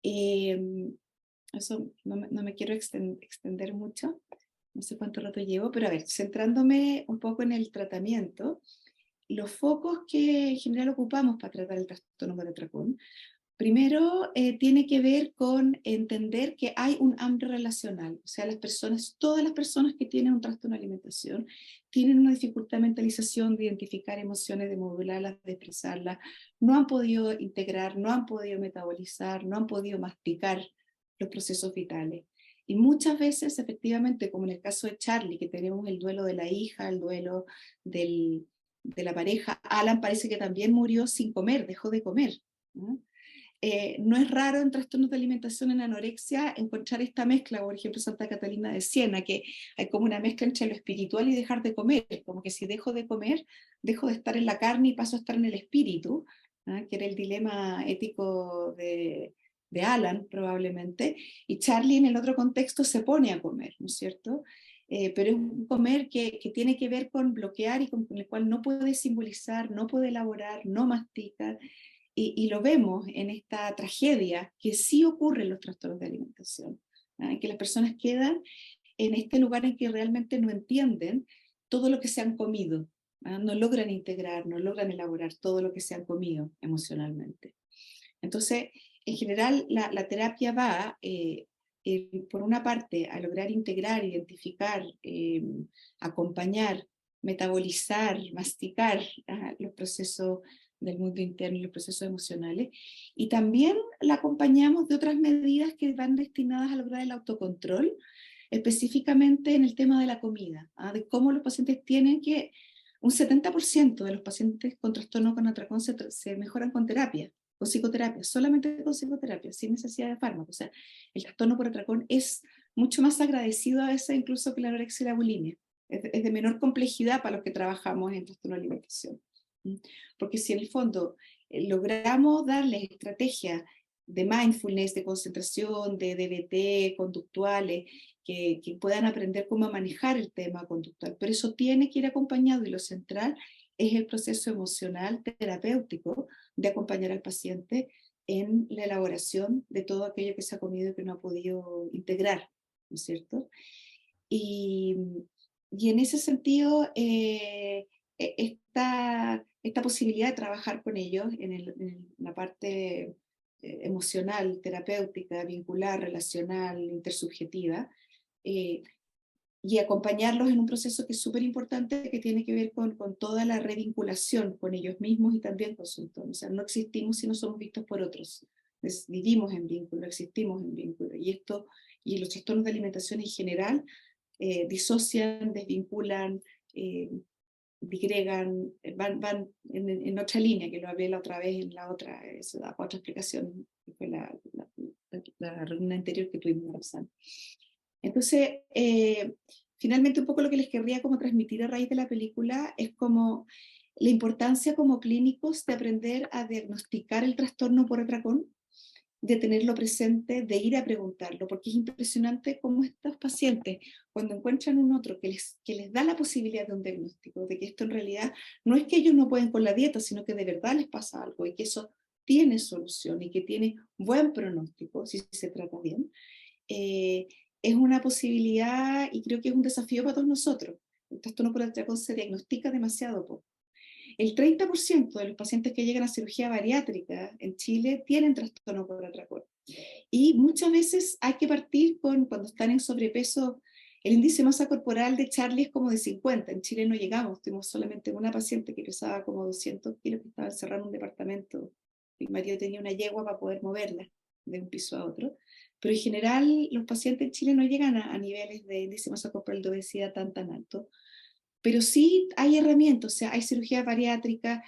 Eso no me quiero extender mucho. No sé cuánto rato llevo, pero a ver, centrándome un poco en el tratamiento, los focos que en general ocupamos para tratar el trastorno por atracón, primero tiene que ver con entender que hay un hambre relacional, o sea, todas las personas que tienen un trastorno de alimentación tienen una dificultad de mentalización, de identificar emociones, de modularlas, de expresarlas, no han podido integrar, no han podido metabolizar, no han podido masticar los procesos vitales. Y muchas veces, efectivamente, como en el caso de Charlie, que tenemos el duelo de la hija, el duelo de la pareja, Alan parece que también murió sin comer, dejó de comer, ¿no? No es raro en trastornos de alimentación en anorexia encontrar esta mezcla, por ejemplo Santa Catalina de Siena, que hay como una mezcla entre lo espiritual y dejar de comer, como que si dejo de comer, dejo de estar en la carne y paso a estar en el espíritu, ¿ah? Que era el dilema ético de Alan probablemente, y Charlie en el otro contexto se pone a comer, ¿no es cierto? pero es un comer que tiene que ver con bloquear y con el cual no puede simbolizar, no puede elaborar, no mastica, y lo vemos en esta tragedia que sí ocurre en los trastornos de alimentación, en que las personas quedan en este lugar en que realmente no entienden todo lo que se han comido, no logran integrar, no logran elaborar todo lo que se han comido emocionalmente. Entonces, en general, la terapia va, por una parte, a lograr integrar, identificar, acompañar, metabolizar, masticar los procesos del mundo interno y los procesos emocionales, y también la acompañamos de otras medidas que van destinadas a lograr el autocontrol, específicamente en el tema de la comida, de cómo los pacientes tienen que, un 70% de los pacientes con trastorno con atracón se mejoran con terapia, con psicoterapia, solamente con psicoterapia, sin necesidad de fármaco. O sea, el trastorno por atracón es mucho más agradecido a veces incluso que la anorexia y la bulimia. Es de menor complejidad para los que trabajamos en trastorno de alimentación. Porque si en el fondo logramos darles estrategias de mindfulness, de concentración, de DBT, conductuales, que puedan aprender cómo manejar el tema conductual, pero eso tiene que ir acompañado, y lo central es el proceso emocional terapéutico de acompañar al paciente en la elaboración de todo aquello que se ha comido y que no ha podido integrar, ¿no es cierto? Y en ese sentido, esta posibilidad de trabajar con ellos en la parte emocional, terapéutica, vincular, relacional, intersubjetiva, y acompañarlos en un proceso que es súper importante, que tiene que ver con toda la revinculación con ellos mismos y también con su entorno. O sea, no existimos si no somos vistos por otros. Vivimos en vínculo, existimos en vínculo. Y esto, y los trastornos de alimentación en general, disocian, desvinculan, digregan, van en otra línea, que lo hablé la otra vez en la otra, eso da otra explicación, que fue la reunión anterior que tuvimos. Entonces, finalmente un poco lo que les querría como transmitir a raíz de la película es como la importancia como clínicos de aprender a diagnosticar el trastorno por atracón, de tenerlo presente, de ir a preguntarlo, porque es impresionante cómo estos pacientes, cuando encuentran un otro que les da la posibilidad de un diagnóstico, de que esto en realidad no es que ellos no pueden con la dieta, sino que de verdad les pasa algo y que eso tiene solución y que tiene buen pronóstico, si se trata bien, es una posibilidad, y creo que es un desafío para todos nosotros. El trastorno por atracón se diagnostica demasiado poco. El 30% de los pacientes que llegan a cirugía bariátrica en Chile tienen trastorno por atracón. Y muchas veces hay que partir cuando están en sobrepeso, el índice de masa corporal de Charlie es como de 50. En Chile no llegamos, tuvimos solamente una paciente que pesaba como 200 kilos, que estaba encerrada en un departamento. Mi marido tenía una yegua para poder moverla de un piso a otro. Pero en general los pacientes en Chile no llegan a niveles de índice de masa corporal de obesidad tan alto. Pero sí hay herramientas, o sea, hay cirugía bariátrica,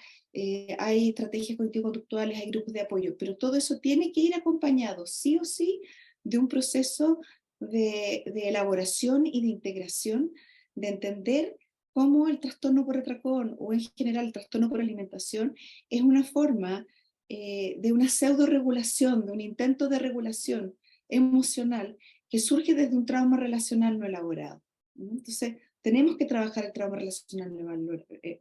hay estrategias cognitivo-conductuales, hay grupos de apoyo, pero todo eso tiene que ir acompañado, sí o sí, de un proceso de elaboración y de integración, de entender cómo el trastorno por atracón, o en general el trastorno por alimentación, es una forma de una pseudo-regulación, de un intento de regulación emocional que surge desde un trauma relacional no elaborado. Entonces, tenemos que trabajar el trauma relacional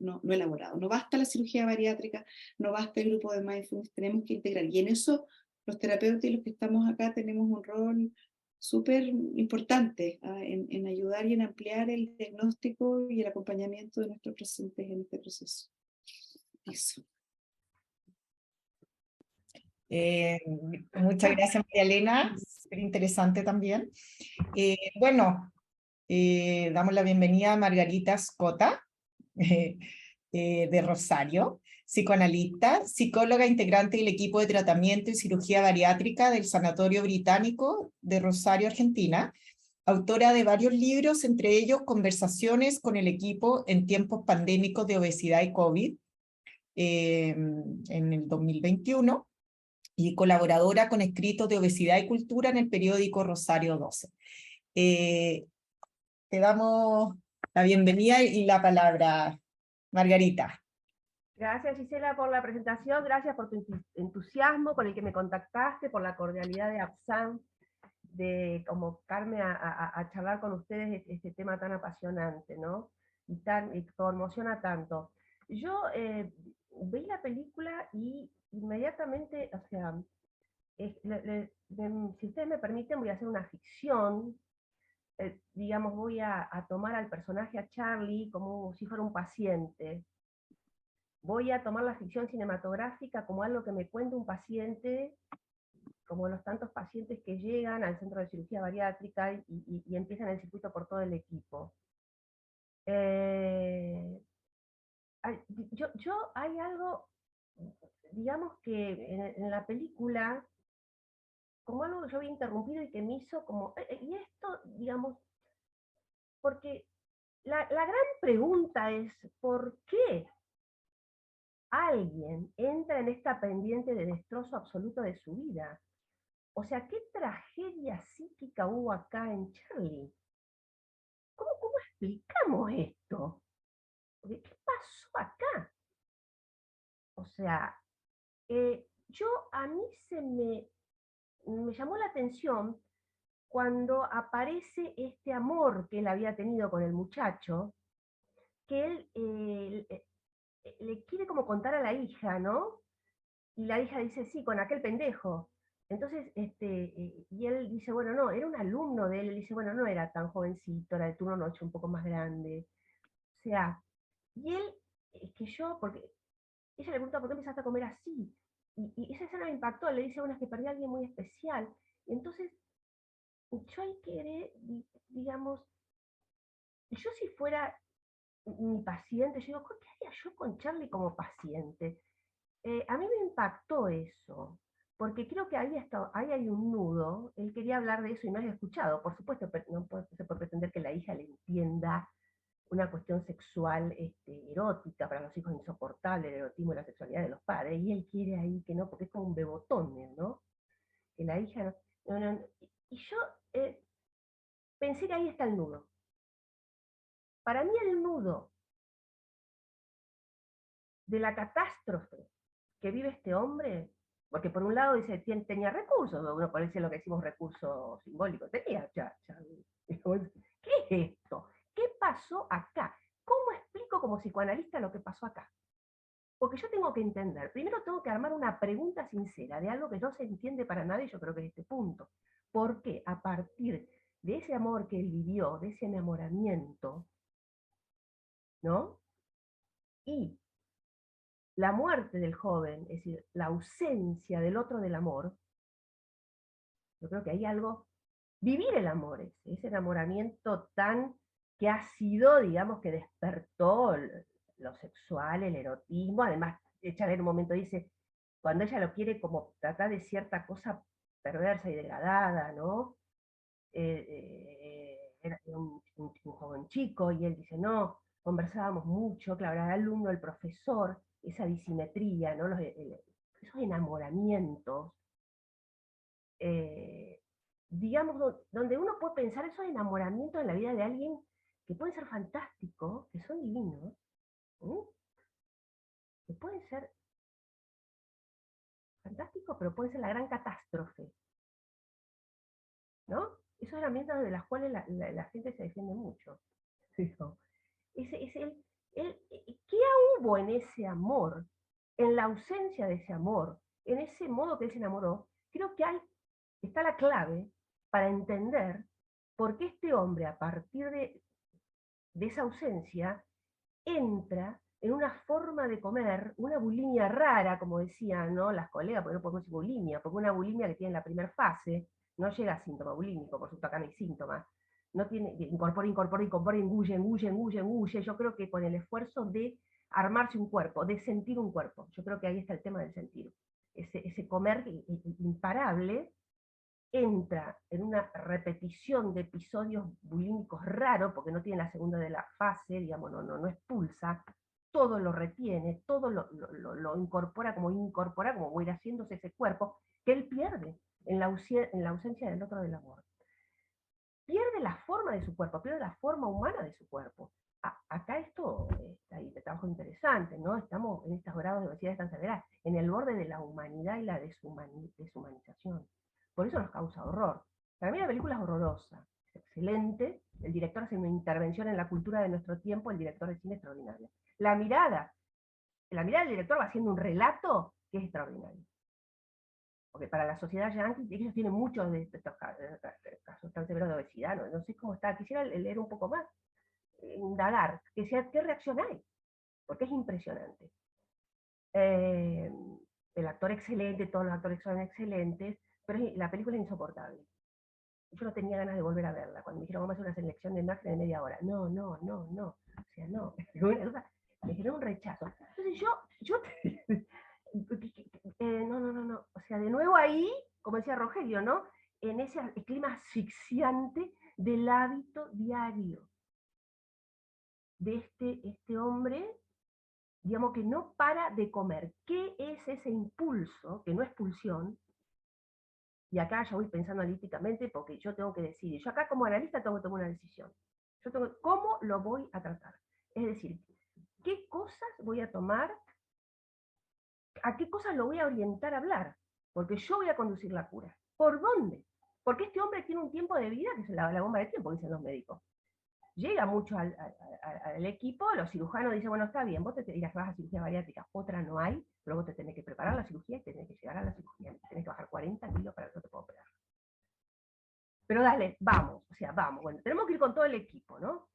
no elaborado. No basta la cirugía bariátrica, no basta el grupo de mindfulness, tenemos que integrar. Y en eso los terapeutas y los que estamos acá tenemos un rol súper importante en ayudar y en ampliar el diagnóstico y el acompañamiento de nuestros pacientes en este proceso. Eso. Muchas gracias, María Elena, súper interesante también. Bueno, damos la bienvenida a Margarita Scota, de Rosario, psicoanalista, psicóloga integrante del equipo de tratamiento y cirugía bariátrica del Sanatorio Británico de Rosario, Argentina, autora de varios libros, entre ellos Conversaciones con el equipo en tiempos pandémicos de obesidad y COVID, en el 2021, y colaboradora con escritos de obesidad y cultura en el periódico Rosario 12. Te damos la bienvenida y la palabra, Margarita. Gracias, Gisela, por la presentación, gracias por tu entusiasmo con el que me contactaste, por la cordialidad de Absan. de convocarme a charlar con ustedes este tema tan apasionante, ¿no? Y que conmociona tanto. Yo vi la película y inmediatamente, o sea, si ustedes me permiten, voy a hacer una ficción. Digamos, voy a tomar al personaje, a Charlie, como si fuera un paciente. Voy a tomar la ficción cinematográfica como algo que me cuenta un paciente, como los tantos pacientes que llegan al centro de cirugía bariátrica y empiezan el circuito por todo el equipo. Hay algo, digamos que en la película, como algo que yo había interrumpido y que me hizo como, y esto, digamos, porque la gran pregunta es, ¿por qué alguien entra en esta pendiente de destrozo absoluto de su vida? O sea, ¿qué tragedia psíquica hubo acá en Charlie? ¿Cómo explicamos esto? ¿Qué pasó acá? O sea, a mí me llamó la atención cuando aparece este amor que él había tenido con el muchacho, que él le quiere como contar a la hija, ¿no? Y la hija dice, sí, con aquel pendejo. Entonces, y él dice, bueno, no, era un alumno de él. Él dice, bueno, no era tan jovencito, era de turno noche, un poco más grande. O sea, y él, es que yo, porque ella le pregunta, ¿por qué empezaste a comer así? Y esa escena me impactó, le dice, bueno, es que perdí a alguien muy especial. Y entonces, yo ahí quedé, digamos, yo si fuera mi paciente, yo digo, ¿qué haría yo con Charlie como paciente? A mí me impactó eso, porque creo que ahí hay un nudo. Él quería hablar de eso y no había escuchado. Por supuesto, no se puede pretender que la hija le entienda una cuestión sexual erótica, para los hijos insoportable, el erotismo y la sexualidad de los padres, y él quiere ahí que no, porque es como un bebotón, ¿no? Que la hija no. Y yo pensé que ahí está el nudo. Para mí el nudo de la catástrofe que vive este hombre, porque por un lado dice, tenía recursos, uno parece lo que decimos recursos simbólicos, tenía, ¿qué es esto? ¿Qué pasó acá? ¿Cómo explico como psicoanalista lo que pasó acá? Porque yo tengo que entender, primero tengo que armar una pregunta sincera de algo que no se entiende para nadie, yo creo que es este punto. ¿Por qué a partir de ese amor que él vivió, de ese enamoramiento, ¿no? Y la muerte del joven, es decir, la ausencia del otro del amor, yo creo que hay algo, vivir el amor, ese enamoramiento tan que ha sido, digamos, que despertó lo sexual, el erotismo, además, ella en un momento dice, cuando ella lo quiere como tratar de cierta cosa perversa y degradada, ¿no? Era un joven chico y él dice, no, conversábamos mucho, claro, era el alumno, el profesor, esa disimetría, ¿no? Esos enamoramientos, eh, digamos, donde uno puede pensar esos enamoramientos en la vida de alguien que pueden ser fantásticos, que son divinos, ¿sí? Que pueden ser fantásticos, pero pueden ser la gran catástrofe, ¿no? Esos herramientas de las cuales la gente se defiende mucho. ¿No? ¿Qué hubo en ese amor, en la ausencia de ese amor, en ese modo que él se enamoró? Creo que está la clave para entender por qué este hombre, a partir de esa ausencia, entra en una forma de comer, una bulimia rara, como decían, ¿no? Las colegas, porque no podemos decir bulimia, porque una bulimia que tiene en la primera fase no llega a síntoma bulímico, por supuesto acá no hay síntomas, no tiene, incorpora, engulle. Yo creo que con el esfuerzo de armarse un cuerpo, de sentir un cuerpo, yo creo que ahí está el tema del sentir. Ese comer imparable entra en una repetición de episodios bulímicos raros, porque no tiene la segunda de la fase, digamos, no expulsa, todo lo retiene, todo lo incorpora, como voy haciéndose ese cuerpo, que él pierde en la ausencia del otro del amor. Pierde la forma de su cuerpo, pierde la forma humana de su cuerpo. Acá esto está ahí, de trabajo interesante, ¿no? Estamos en estos grados de velocidad tan severas, en el borde de la humanidad y la deshumanización. Por eso nos causa horror. Para mí la película es horrorosa, es excelente, el director hace una intervención en la cultura de nuestro tiempo, el director de cine extraordinario. La mirada del director va haciendo un relato que es extraordinario. Porque para la sociedad yankee, ellos tienen muchos de estos casos tan severos de obesidad, no sé cómo está, quisiera leer un poco más, indagar, que sea, qué reacción hay, porque es impresionante. El actor excelente, todos los actores son excelentes, pero la película es insoportable. Yo no tenía ganas de volver a verla. Cuando me dijeron, vamos a hacer una selección de imagen de media hora. No. O sea, no. Me generó un rechazo. Entonces no. O sea, de nuevo ahí, como decía Rogelio, ¿no? En ese clima asfixiante del hábito diario de este hombre, digamos, que no para de comer. ¿Qué es ese impulso, que no es pulsión? Y acá ya voy pensando analíticamente porque yo tengo que decidir. Yo acá como analista tengo que tomar una decisión. ¿Cómo lo voy a tratar? Es decir, ¿qué cosas voy a tomar? ¿A qué cosas lo voy a orientar a hablar? Porque yo voy a conducir la cura. ¿Por dónde? Porque este hombre tiene un tiempo de vida que es la bomba de tiempo, dicen los médicos. Llega mucho al equipo, los cirujanos dicen, bueno, está bien, vos te dirás, vas a cirugía bariátrica, otra no hay, pero vos te tenés que preparar la cirugía y tenés que llegar a la cirugía, tenés que bajar 40 kilos para que no te pueda operar. Pero dale, vamos, o sea, vamos, bueno, tenemos que ir con todo el equipo, ¿no?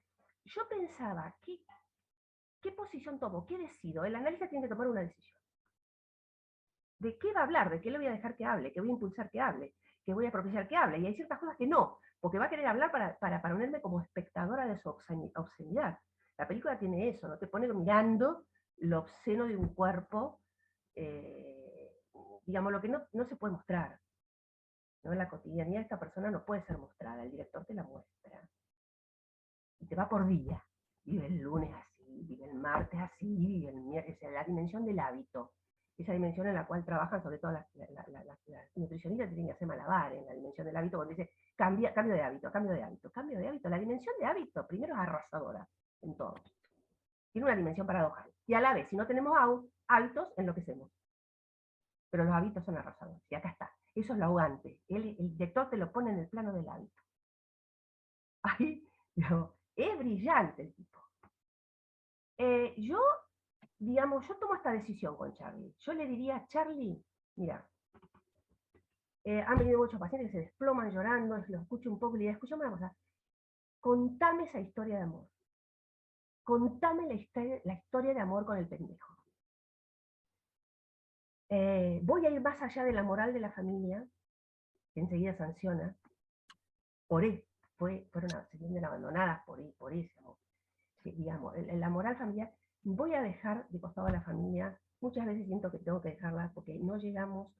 Yo pensaba, ¿qué posición tomo? ¿Qué decido? El analista tiene que tomar una decisión. ¿De qué va a hablar? ¿De qué le voy a dejar que hable? ¿Qué voy a impulsar que hable? ¿Qué voy a propiciar que hable? Y hay ciertas cosas que no, porque va a querer hablar para ponerme como espectadora de su obscenidad. La película tiene eso, ¿no? Te pone mirando lo obsceno de un cuerpo, digamos, lo que no se puede mostrar. ¿No? La cotidianidad de esta persona no puede ser mostrada, el director te la muestra. Y te va por día. Vive el lunes así, vive el martes así, vive el miércoles, la dimensión del hábito. Esa dimensión en la cual trabajan sobre todo las nutricionistas, tienen que hacer malabares en la dimensión del hábito, cuando dice cambio de hábito. La dimensión de hábito primero es arrasadora en todo. Tiene una dimensión paradojal. Y a la vez, si no tenemos hábitos, enloquecemos. Pero los hábitos son arrasadores. Y acá está. Eso es lo ahogante. El director te lo pone en el plano del hábito. Ahí, digamos, es brillante el tipo. Yo tomo esta decisión con Charlie. Yo le diría, Charlie, mira, han venido muchos pacientes que se desploman llorando, los escucho un poco y le digo, escúchame una cosa, contame esa historia de amor. Contame la historia de amor con el pendejo. Voy a ir más allá de la moral de la familia, que enseguida sanciona, se sienten abandonadas por eso. Digamos, la moral familiar, voy a dejar de costado a la familia, muchas veces siento que tengo que dejarla porque no llegamos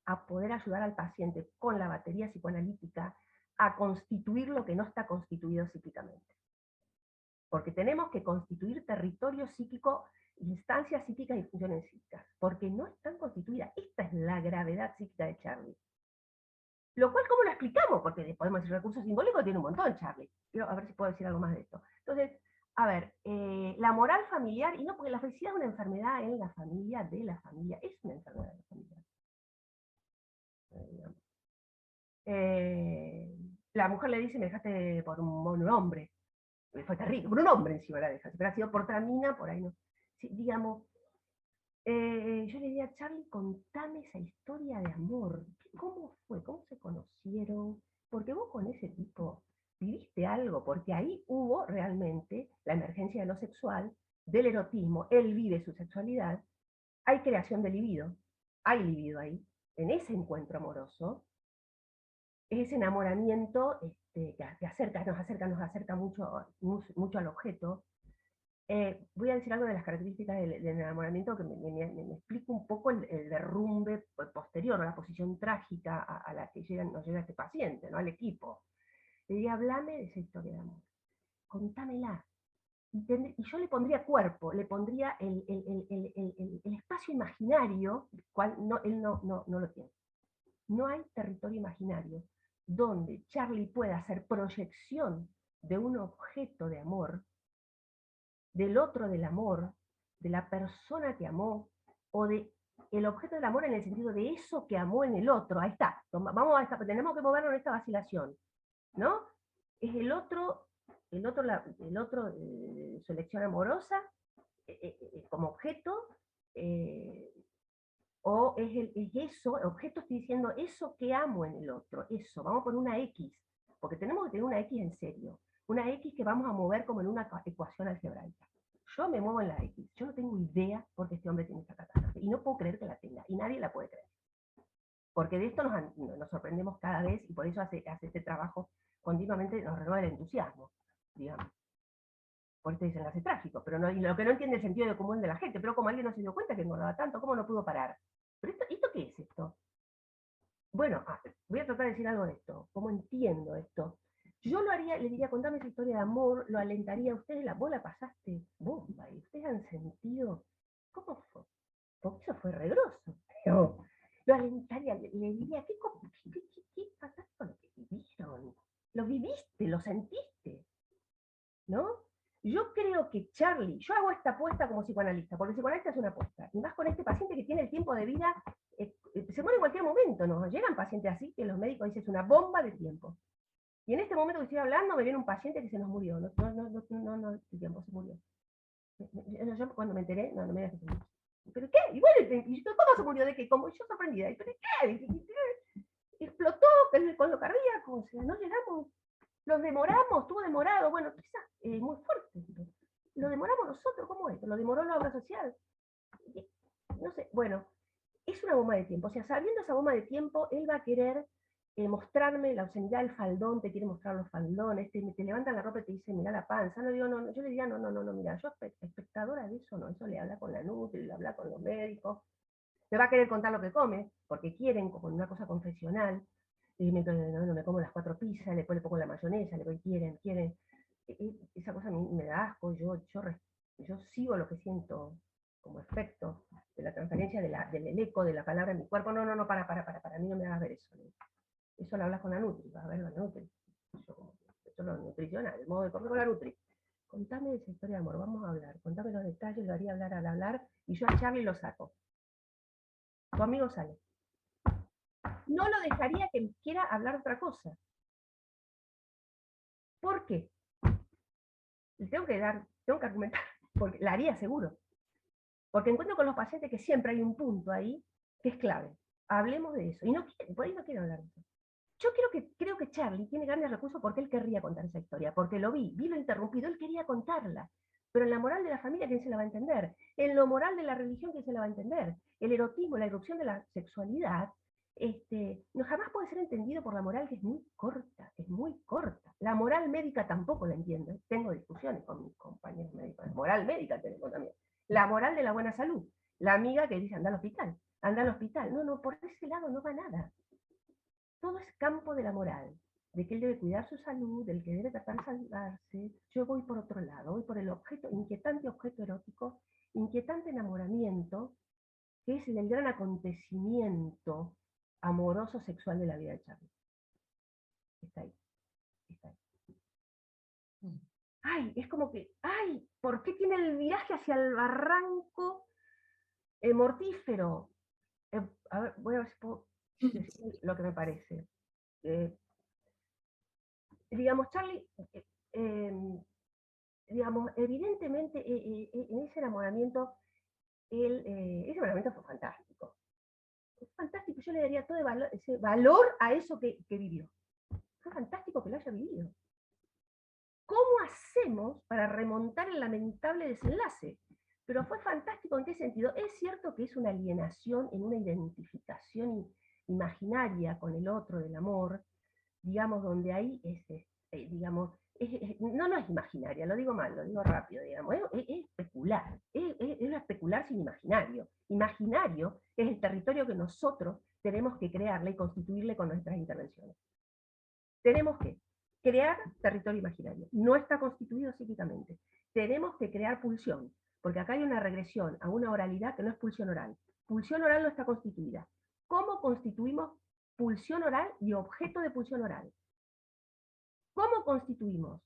a poder ayudar al paciente con la batería psicoanalítica a constituir lo que no está constituido psíquicamente. Porque tenemos que constituir territorio psíquico, instancias psíquicas y funciones psíquicas, porque no están constituidas. Esta es la gravedad psíquica de Charlie. Lo cual, ¿cómo lo explicamos? Porque podemos decir recursos simbólicos, tiene un montón Charlie. Quiero a ver si puedo decir algo más de esto. Entonces, a ver, la moral familiar, y no, porque la felicidad es una enfermedad en la familia de la familia, es una enfermedad de la familia. La mujer le dice, me dejaste por un hombre. Fue terrible, por un hombre encima la deja. Si hubiera sido por otra mina, por ahí no. Sí, digamos, yo le diría, Charlie, contame esa historia de amor. ¿Cómo fue? ¿Cómo se conocieron? Porque vos con ese tipo viviste algo, porque ahí hubo realmente la emergencia de lo sexual, del erotismo, él vive su sexualidad, hay creación de libido, hay libido ahí, en ese encuentro amoroso, es ese enamoramiento que nos acerca mucho al objeto. Voy a decir algo de las características del enamoramiento que me explica un poco el derrumbe posterior, la posición trágica a la que nos llega este paciente, ¿no? Al equipo. Le diría, hablame de esa historia de amor, contámela. Y yo le pondría cuerpo, le pondría el espacio imaginario, cual él no lo tiene. No hay territorio imaginario donde Charlie pueda hacer proyección de un objeto de amor, del otro del amor, de la persona que amó, o de el objeto del amor en el sentido de eso que amó en el otro. Ahí está, tenemos que movernos en esta vacilación, ¿no? Es su elección amorosa como objeto, o es eso, objeto estoy diciendo eso que amo en el otro, eso, vamos a poner una X, porque tenemos que tener una X en serio, una X que vamos a mover como en una ecuación algebraica. Yo me muevo en la X, yo no tengo idea por qué este hombre tiene esta catástrofe, y no puedo creer que la tenga, y nadie la puede creer. Porque de esto nos sorprendemos cada vez, y por eso hace este trabajo continuamente, nos renueva el entusiasmo, digamos. Por eso dicen hace tráfico, pero y lo que no entiende el sentido de común de la gente, pero como alguien no se dio cuenta que engordaba tanto, ¿cómo no pudo parar? Pero ¿esto qué es esto? Bueno, voy a tratar de decir algo de esto, cómo entiendo esto. Yo lo haría, le diría, contame esa historia de amor, lo alentaría, ustedes vos la pasaste bomba, y ustedes han sentido, ¿cómo fue? Porque eso fue regroso, pero lo alentaría, le diría, ¿qué pasaste con lo que vivieron? Lo viviste, lo sentiste, ¿no? Yo creo que Charlie, yo hago esta apuesta como psicoanalista, porque el psicoanalista es una apuesta, y más con este paciente que tiene el tiempo de vida, se muere en cualquier momento, ¿no? Llegan pacientes así que los médicos dicen es una bomba de tiempo. Y en este momento que estoy hablando me viene un paciente que se nos murió, no, el tiempo se murió. Yo cuando me enteré, no me digas que se murió. ¿Pero qué? Y bueno, ¿cómo se murió? ¿De qué? Como yo sorprendida. ¿Pero qué? Explotó con lo cardíaco, o sea, no llegamos. Los demoramos, estuvo demorado, bueno, quizás muy fuerte. Lo demoramos nosotros, ¿cómo es? Lo demoró la obra social. No sé, bueno, es una bomba de tiempo. O sea, sabiendo esa bomba de tiempo, él va a querer mostrarme la obscenidad del faldón, te quiere mostrar los faldones, te levantan la ropa y te dice, mira la panza. No, digo, no, yo le diría, no, mira, yo espectadora de eso, no, eso le habla con la nutri, le habla con los médicos. Me va a querer contar lo que come, porque quieren, como una cosa confesional. Y me como las 4 pizzas, después le pongo la mayonesa, le quieren. Esa cosa a mí me da asco, yo sigo lo que siento como efecto de la transferencia del eco de la palabra en mi cuerpo. No, para mí no me hagas ver eso. ¿No? Eso lo hablas con la Nutri, vas a ver la Nutri. Eso es lo nutricional, el modo de comer con la Nutri. Contame esa historia de amor, vamos a hablar, contame los detalles, lo haría hablar al hablar, y yo a Charlie lo saco. Tu amigo sale. No lo dejaría que quiera hablar otra cosa. ¿Por qué? Tengo que argumentar, porque la haría seguro. Porque encuentro con los pacientes que siempre hay un punto ahí que es clave. Hablemos de eso. Y por ahí no quiero hablar de eso. Yo creo que Charlie tiene grandes recursos porque él querría contar esa historia, porque lo vi lo interrumpido, él quería contarla. Pero en la moral de la familia, ¿quién se la va a entender? En lo moral de la religión, ¿quién se la va a entender? El erotismo, la irrupción de la sexualidad, no jamás puede ser entendido por la moral, que es muy corta, es muy corta. La moral médica tampoco la entiendo. Tengo discusiones con mis compañeros médicos. La moral médica tenemos también. La moral de la buena salud. La amiga que dice, anda al hospital, anda al hospital. No, por ese lado no va nada. Todo es campo de la moral, de que él debe cuidar su salud, del que debe tratar de salvarse. Yo voy por otro lado, voy por el inquietante objeto erótico, inquietante enamoramiento, que es el gran acontecimiento amoroso sexual de la vida de Charlie. Está ahí. Ay, es como que, ay, ¿por qué tiene el viraje hacia el barranco mortífero? A ver, voy a ver si puedo decir lo que me parece. Digamos, Charlie, digamos, evidentemente en ese enamoramiento, ese enamoramiento fue fantástico. Fue fantástico, yo le daría todo ese valor a eso que vivió. Fue fantástico que lo haya vivido. ¿Cómo hacemos para remontar el lamentable desenlace? Pero fue fantástico, ¿en qué sentido? Es cierto que es una alienación en una identificación imaginaria con el otro del amor, digamos, donde ahí digamos, no es imaginaria, lo digo mal, lo digo rápido, digamos, es especular, es especular sin imaginario. Imaginario es el territorio que nosotros tenemos que crearle y constituirle con nuestras intervenciones. Tenemos que crear territorio imaginario, no está constituido psíquicamente. Tenemos que crear pulsión, porque acá hay una regresión a una oralidad que no es pulsión oral. Pulsión oral no está constituida. ¿Cómo constituimos pulsión oral y objeto de pulsión oral? ¿Cómo constituimos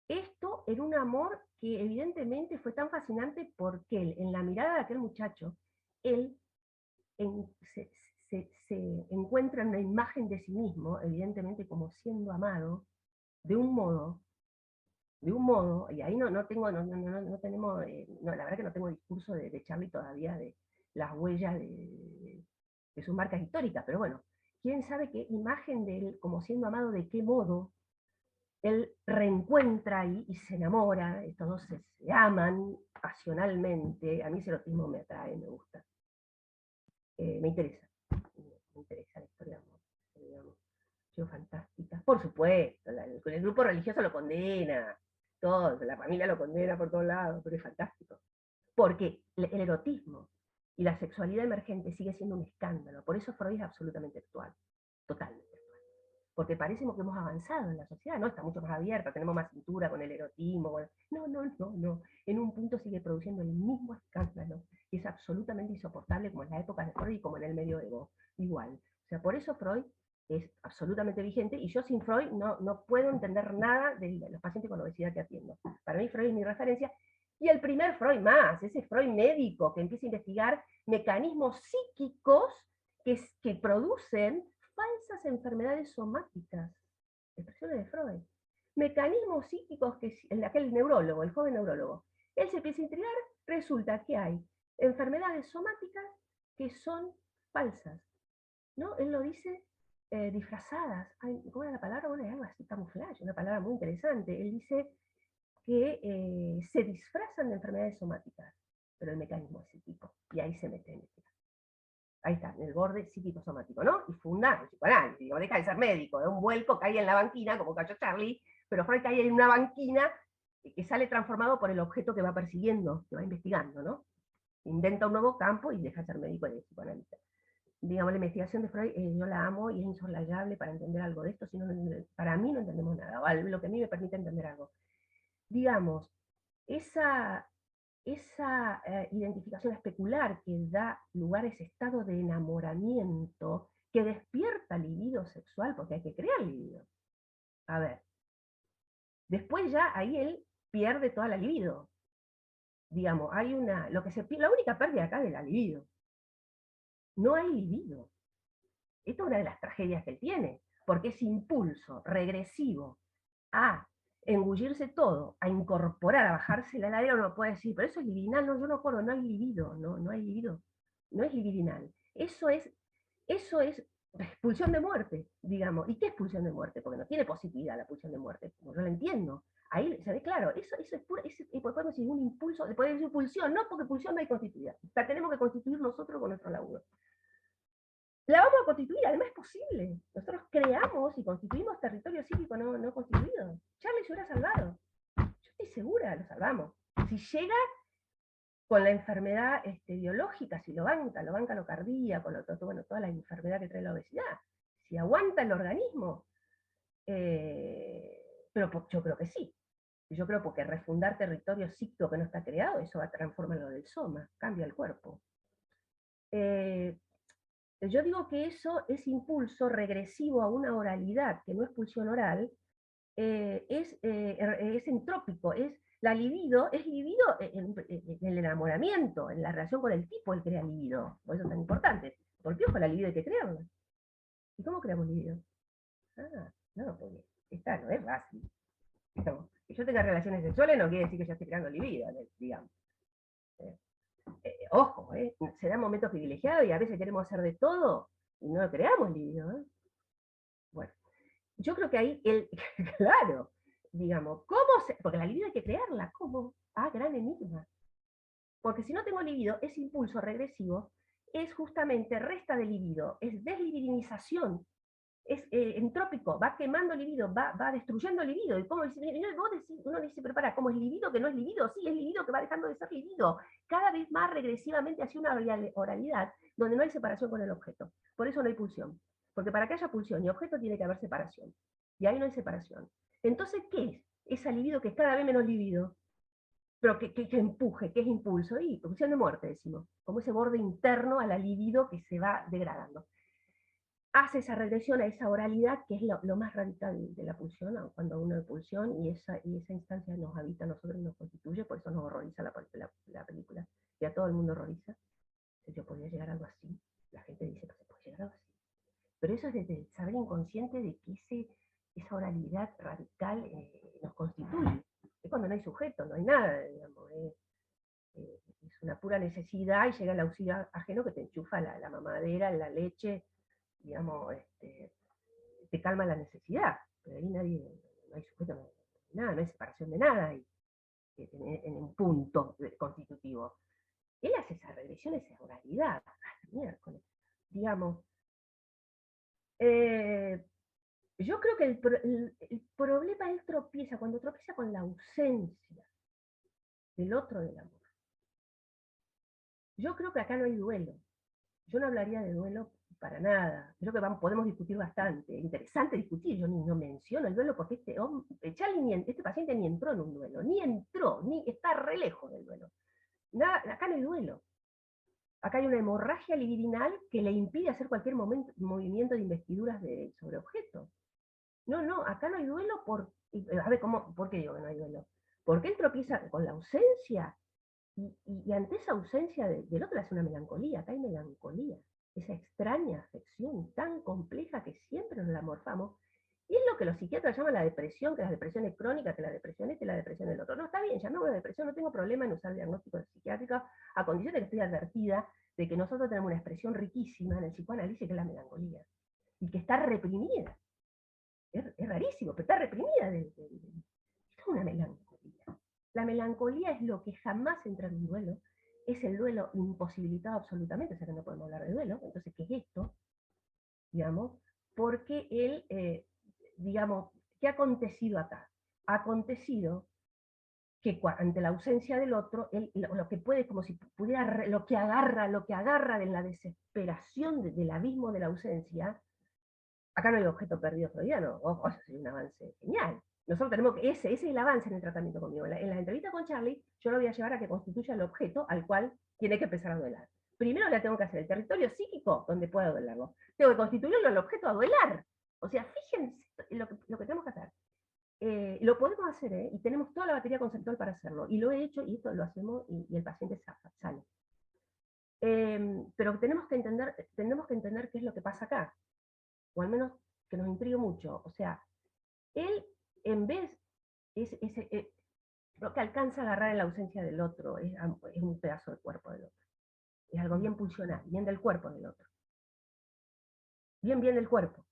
esto en un amor que evidentemente fue tan fascinante porque él, en la mirada de aquel muchacho, él se encuentra en una imagen de sí mismo, evidentemente como siendo amado, de un modo, y ahí no tenemos, la verdad que no tengo discurso de Charlie todavía de las huellas de sus marcas históricas, pero bueno, quién sabe qué imagen de él como siendo amado, de qué modo él reencuentra y se enamora, estos dos se aman pasionalmente, a mí ese erotismo me atrae, me gusta, me interesa la historia de amor, digamos, sido fantástica, por supuesto, el grupo religioso lo condena, todo, la familia lo condena por todos lados, pero es fantástico, porque el erotismo y la sexualidad emergente sigue siendo un escándalo, por eso Freud es absolutamente actual, totalmente actual, porque parece que hemos avanzado en la sociedad, ¿no? Está mucho más abierta, tenemos más cintura con el erotismo, no, en un punto sigue produciendo el mismo escándalo, que es absolutamente insoportable como en la época de Freud y como en el medioevo, igual. O sea, por eso Freud es absolutamente vigente, y yo sin Freud no puedo entender nada de los pacientes con obesidad que atiendo. Para mí Freud es mi referencia, y el primer Freud más, ese Freud médico que empieza a investigar mecanismos psíquicos que producen falsas enfermedades somáticas, expresiones de Freud, mecanismos psíquicos que aquel neurólogo, el joven neurólogo, él se empieza a intrigar, resulta que hay enfermedades somáticas que son falsas, ¿no? Él lo dice disfrazadas, ¿cómo era la palabra? Bueno, es algo así, camuflaje, una palabra muy interesante. Él dice que se disfrazan de enfermedades somáticas, pero el mecanismo es psíquico, y ahí se mete en el ahí está, en el borde psíquico-somático, ¿no? Y funda el psicoanálisis, digo, deja de ser médico, de un vuelco cae en la banquina, como cayó Charlie, pero Freud cae en una banquina que sale transformado por el objeto que va persiguiendo, que va investigando, ¿no? Inventa un nuevo campo y deja de ser médico y de psicoanalista. Digamos, la investigación de Freud, yo la amo y es insoslayable para entender algo de esto, si no, para mí no entendemos nada, o lo que a mí me permite entender algo. Digamos, esa identificación especular que da lugar a ese estado de enamoramiento que despierta libido sexual, porque hay que crear libido. A ver, después ya ahí él pierde toda la libido. Digamos, hay la única pérdida acá es la libido. No hay libido. Esta es una de las tragedias que él tiene, porque ese impulso regresivo a engullirse todo, a incorporar, a bajarse la ladera, uno puede decir, pero eso es libidinal, no, yo no acuerdo, no hay libido, no hay libido, no es libidinal. Eso es expulsión de muerte, digamos. ¿Y qué es pulsión de muerte? Porque no tiene positividad la pulsión de muerte, como yo la entiendo. Ahí se ve claro, eso es pura, podemos decir un impulso, podemos decir pulsión, no, porque pulsión no hay constituida. La tenemos que constituir nosotros con nuestro laburo. La vamos a constituir, además es posible. Nosotros creamos y constituimos territorio psíquico no constituido. Charlie se hubiera salvado. Yo estoy segura, lo salvamos. Si llega con la enfermedad biológica, si lo banca lo cardíaco, bueno, toda la enfermedad que trae la obesidad, si aguanta el organismo, pero yo creo que sí. Yo creo porque refundar territorio psíquico que no está creado, eso va a transformar lo del soma, cambia el cuerpo. Yo digo que ese impulso regresivo a una oralidad, que no es pulsión oral, es entrópico, la libido, es libido en el enamoramiento, en la relación con el tipo, él crea libido, por eso es tan importante. Porque ojo, la libido hay que crearla. ¿Y cómo creamos libido? No, porque esta no es fácil. No, que yo tenga relaciones sexuales no quiere decir que yo esté creando libido, digamos. Ojo, se dan momentos privilegiados y a veces queremos hacer de todo y no creamos libido. Bueno, yo creo que ahí, claro, digamos, porque la libido hay que crearla, ¿cómo? Gran enigma. Porque si no tengo libido, ese impulso regresivo es justamente resta de libido, es deslibidinización, es entrópico, va quemando libido, va destruyendo libido. Y como uno dice, pero para, ¿cómo es libido que no es libido? Sí, es libido que va dejando de ser libido, cada vez más regresivamente hacia una oralidad donde no hay separación con el objeto. Por eso no hay pulsión. Porque para que haya pulsión y objeto tiene que haber separación. Y ahí no hay separación. Entonces, ¿qué es? Esa libido que es cada vez menos libido, pero que empuje, que es impulso, y pulsión de muerte, decimos, como ese borde interno a la libido que se va degradando. Hace esa regresión a esa oralidad, que es lo más radical de la pulsión, cuando uno de pulsión, y esa instancia nos habita a nosotros y nos constituye, por eso nos horroriza la película, y a todo el mundo horroriza. Yo podría llegar a algo así, La gente dice que se puede llegar a algo así. Pero eso es desde el saber inconsciente de que esa oralidad radical nos constituye. Es cuando no hay sujeto, no hay nada, digamos. Es una pura necesidad y llega el auxilio ajeno que te enchufa la mamadera, la leche, digamos, te calma la necesidad. Pero ahí no hay sujeto, no hay nada, no hay separación de nada ahí, en un punto constitutivo. Él hace esa regresión, esa oralidad, miércoles, digamos. Yo creo que el problema él tropieza, cuando tropieza con la ausencia del otro del amor. Yo creo que acá no hay duelo. Yo no hablaría de duelo para nada. Creo que podemos discutir bastante. Interesante discutir. Yo no menciono el duelo porque este paciente ni entró en un duelo. Ni está re lejos del duelo. Nada, acá no hay duelo. Acá hay una hemorragia libidinal que le impide hacer cualquier movimiento de investiduras sobre objetos. No, acá no hay duelo a ver, ¿por qué digo que no hay duelo? Porque él tropieza con la ausencia y ante esa ausencia del otro le hace una melancolía. Acá hay melancolía, esa extraña afección tan compleja que siempre nos la morfamos. Y es lo que los psiquiatras llaman la depresión, que la depresión es crónica, que la depresión y la depresión del otro. No, está bien, llamémoslo depresión, no tengo problema en usar diagnósticos psiquiátricos, a condición de que estoy advertida de que nosotros tenemos una expresión riquísima en el psicoanálisis que es la melancolía, y que está reprimida. Es rarísimo, pero está reprimida. Es una melancolía. La melancolía es lo que jamás entra en un duelo, es el duelo imposibilitado absolutamente, o sea que no podemos hablar de duelo. Entonces, ¿qué es esto? Digamos, porque él, digamos, ¿qué ha acontecido acá? Ha acontecido que ante la ausencia del otro, él lo que puede, como si pudiera, lo que agarra de la desesperación del abismo de la ausencia. Acá no hay objeto perdido freudiano, ojo, eso es un avance genial. Nosotros tenemos que, ese es el avance en el tratamiento conmigo. En la entrevista con Charlie, yo lo voy a llevar a que constituya el objeto al cual tiene que empezar a duelar. Primero le tengo que hacer el territorio psíquico donde pueda duelarlo. Tengo que constituirlo el objeto a duelar. O sea, fíjense lo que tenemos que hacer. Lo podemos hacer, y tenemos toda la batería conceptual para hacerlo. Y lo he hecho, y esto lo hacemos, y el paciente sale. Pero tenemos que entender qué es lo que pasa acá. O al menos que nos intriga mucho. O sea, él, en vez, lo que alcanza a agarrar en la ausencia del otro es un pedazo del cuerpo del otro. Es algo bien pulsional, bien del cuerpo del otro. Bien del cuerpo.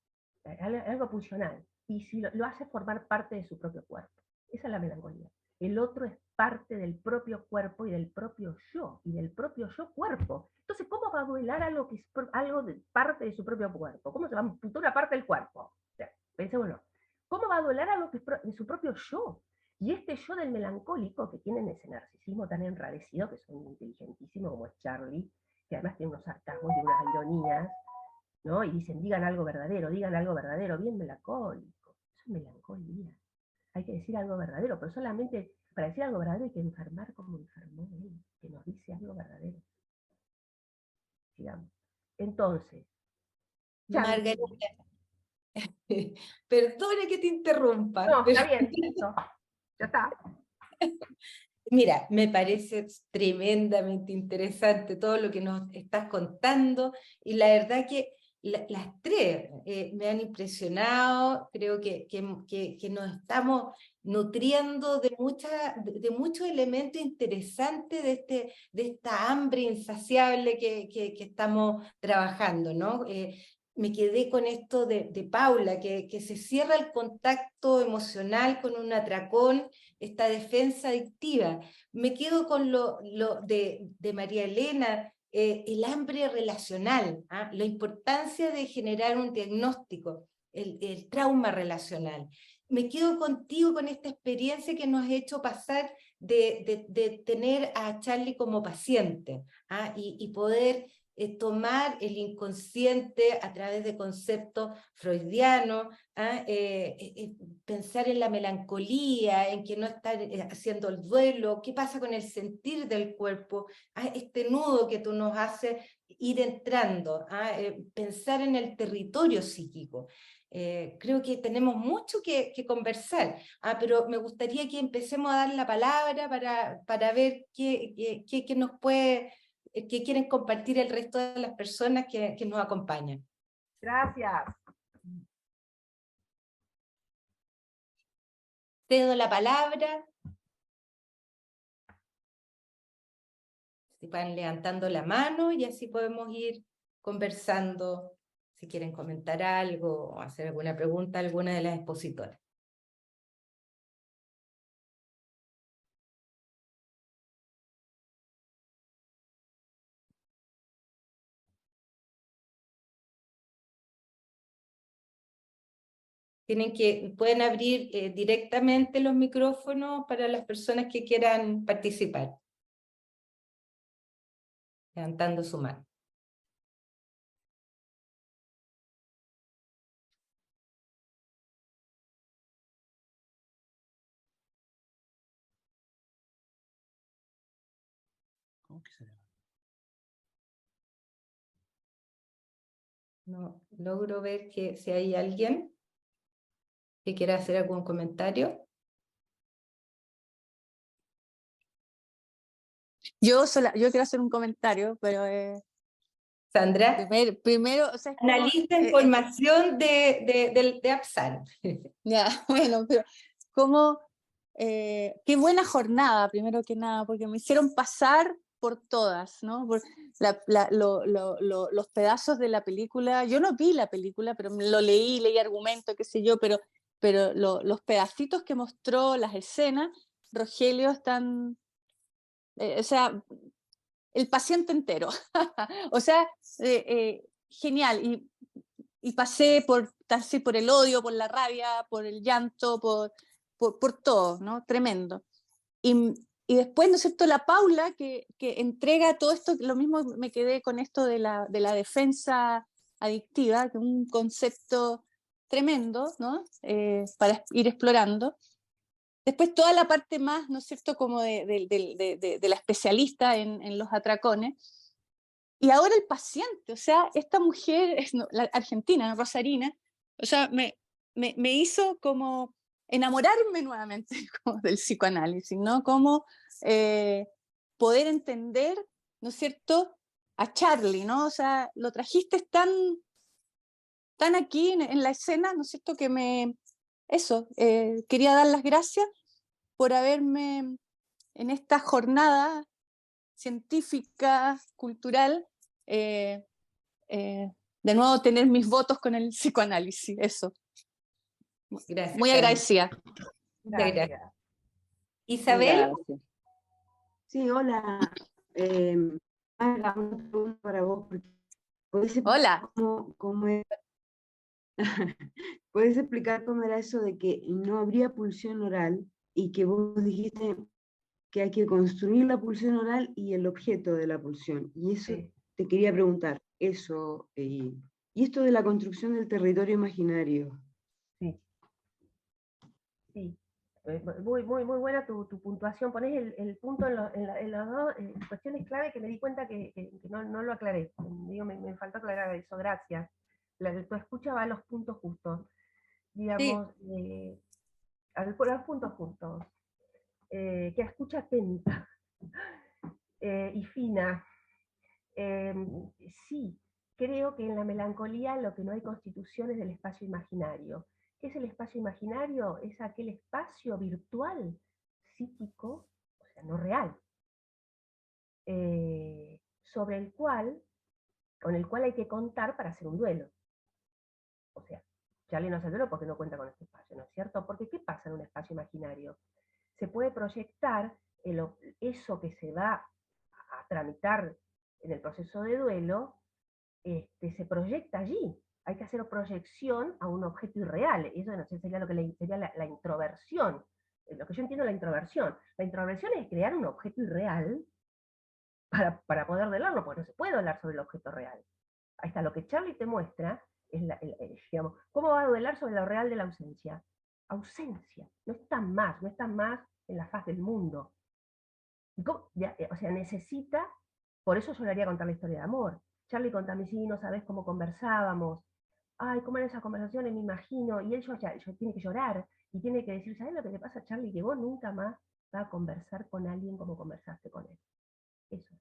Algo pulsional. Y si lo hace formar parte de su propio cuerpo. Esa es la melancolía. El otro es parte del propio cuerpo y del propio yo. Y del propio yo cuerpo. Entonces, ¿cómo va a duelar algo que es algo de parte de su propio cuerpo? ¿Cómo se va a amputar una parte del cuerpo? O sea, pensémoslo. ¿Cómo va a duelar algo que es de su propio yo? Y este yo del melancólico, que tienen ese narcisismo tan enrarecido, que son inteligentísimos, como es Charlie, que además tiene unos sarcasmos y unas ironías, ¿no? Y dicen, digan algo verdadero, bien melancólico. Eso es melancolía. Hay que decir algo verdadero, pero solamente para decir algo verdadero hay que enfermar como enfermó él, que nos dice algo verdadero. Digamos. Entonces, Margarita, perdona que te interrumpa. No, está bien, listo. Ya está. Mira, me parece tremendamente interesante todo lo que nos estás contando, y la verdad que las tres me han impresionado. Creo que nos estamos nutriendo de muchos elementos interesantes de esta hambre insaciable que estamos trabajando, ¿no? Me quedé con esto de Paula, que se cierra el contacto emocional con un atracón, esta defensa adictiva. Me quedo con lo de María Elena, el hambre relacional, la importancia de generar un diagnóstico, el trauma relacional. Me quedo contigo con esta experiencia que nos ha hecho pasar de tener a Charlie como paciente, y poder tomar el inconsciente a través de conceptos freudianos, pensar en la melancolía, en que no está haciendo el duelo, qué pasa con el sentir del cuerpo, este nudo que tú nos haces ir entrando, pensar en el territorio psíquico. Creo que tenemos mucho que conversar, pero me gustaría que empecemos a dar la palabra para ver qué nos puede qué quieren compartir el resto de las personas que nos acompañan. Gracias. Te doy la palabra. Si van levantando la mano y así podemos ir conversando, si quieren comentar algo o hacer alguna pregunta a alguna de las expositoras. Pueden abrir directamente los micrófonos para las personas que quieran participar, levantando su mano. ¿Cómo que se llama? No logro ver si hay alguien que quiera hacer algún comentario. Yo quiero hacer un comentario, pero Sandra, primero, o sea, es como, analista información de Apsan. ya, bueno, pero como, qué buena jornada, primero que nada, porque me hicieron pasar por todas, ¿no? Por los pedazos de la película. Yo no vi la película, pero lo leí argumentos, qué sé yo, pero los pedacitos que mostró, las escenas, Rogelio, están, o sea, el paciente entero. O sea, genial. Y pasé por el odio, por la rabia, por el llanto, por todo, ¿no? Tremendo. Y después, ¿no es cierto?, la Paula que entrega todo esto, lo mismo me quedé con esto de la defensa adictiva, que es un concepto tremendo, ¿no? Para ir explorando. Después toda la parte más, ¿no es cierto?, como de la especialista en los atracones. Y ahora el paciente, o sea, esta mujer, la argentina, Rosarina, o sea, me hizo como enamorarme nuevamente como del psicoanálisis, ¿no? Como poder entender, ¿no es cierto?, a Charlie, ¿no? O sea, lo trajiste tan aquí en la escena, ¿no es cierto?, que quería dar las gracias por haberme, en esta jornada científica, cultural, de nuevo tener mis votos con el psicoanálisis, eso. Gracias. Muy agradecida. Gracias. Isabel. Gracias. Sí, hola. Magda, una pregunta para vos. ¿Puedes Hola. ¿Puedes explicar cómo era eso de que no habría pulsión oral y que vos dijiste que hay que construir la pulsión oral y el objeto de la pulsión? Y eso Sí. te quería preguntar, eso, y esto de la construcción del territorio imaginario. Sí. Sí. Muy buena tu puntuación. Ponés el punto en las dos cuestiones clave que me di cuenta que no lo aclaré. Digo, me faltó aclarar eso, gracias. Tu escucha va a los puntos justos. Digamos, a los puntos justos. Que escucha atenta y fina. Sí, creo que en la melancolía lo que no hay constitución es del espacio imaginario. ¿Qué es el espacio imaginario? Es aquel espacio virtual, psíquico, o sea, no real, sobre el cual, con el cual hay que contar para hacer un duelo. O sea, Charlie no hace duelo porque no cuenta con este espacio, ¿no es cierto? Porque ¿qué pasa en un espacio imaginario? Se puede proyectar eso que se va a tramitar en el proceso de duelo, se proyecta allí. Hay que hacer proyección a un objeto irreal. Eso no sé, sería lo que sería la introversión. Lo que yo entiendo la introversión. La introversión es crear un objeto irreal para poder velarlo, porque no se puede hablar sobre el objeto real. Ahí está, lo que Charlie te muestra es, digamos, ¿cómo va a duelar sobre lo real de la ausencia? Ausencia, no está más en la faz del mundo. O sea, necesita, por eso yo le haría contar la historia de amor. Charlie, contame, sí, no sabes cómo conversábamos. Ay, cómo eran esas conversaciones, me imagino. Y él tiene que llorar y tiene que decir, ¿sabes lo que te pasa, Charlie? Que vos nunca más vas a conversar con alguien como conversaste con él. Eso.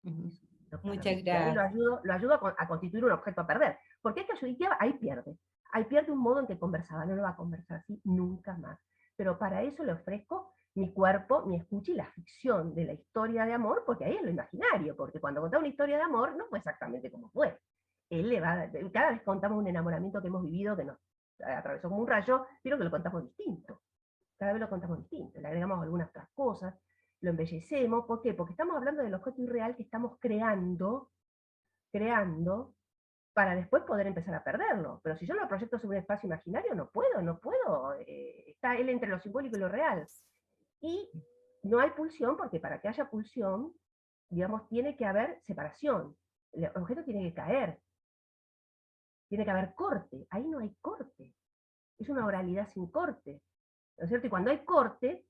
Ujú. Lo Muchas pierde. Y ahí gracias. lo ayudo a constituir un objeto a perder. Porque es que ahí pierde. Ahí pierde un modo en que conversaba, no lo va a conversar así nunca más. Pero para eso le ofrezco mi cuerpo, mi escucha y la ficción de la historia de amor, porque ahí es lo imaginario, porque cuando contaba una historia de amor no fue exactamente como fue. Cada vez contamos un enamoramiento que hemos vivido, que nos atravesó como un rayo, pero que lo contamos distinto. Cada vez lo contamos distinto, le agregamos algunas otras cosas, lo embellecemos. ¿Por qué? Porque estamos hablando del objeto irreal que estamos creando para después poder empezar a perderlo. Pero si yo lo proyecto sobre un espacio imaginario, no puedo. Está él entre lo simbólico y lo real. Y no hay pulsión, porque para que haya pulsión, digamos, tiene que haber separación. El objeto tiene que caer. Tiene que haber corte. Ahí no hay corte. Es una oralidad sin corte. ¿No es cierto? Y cuando hay corte,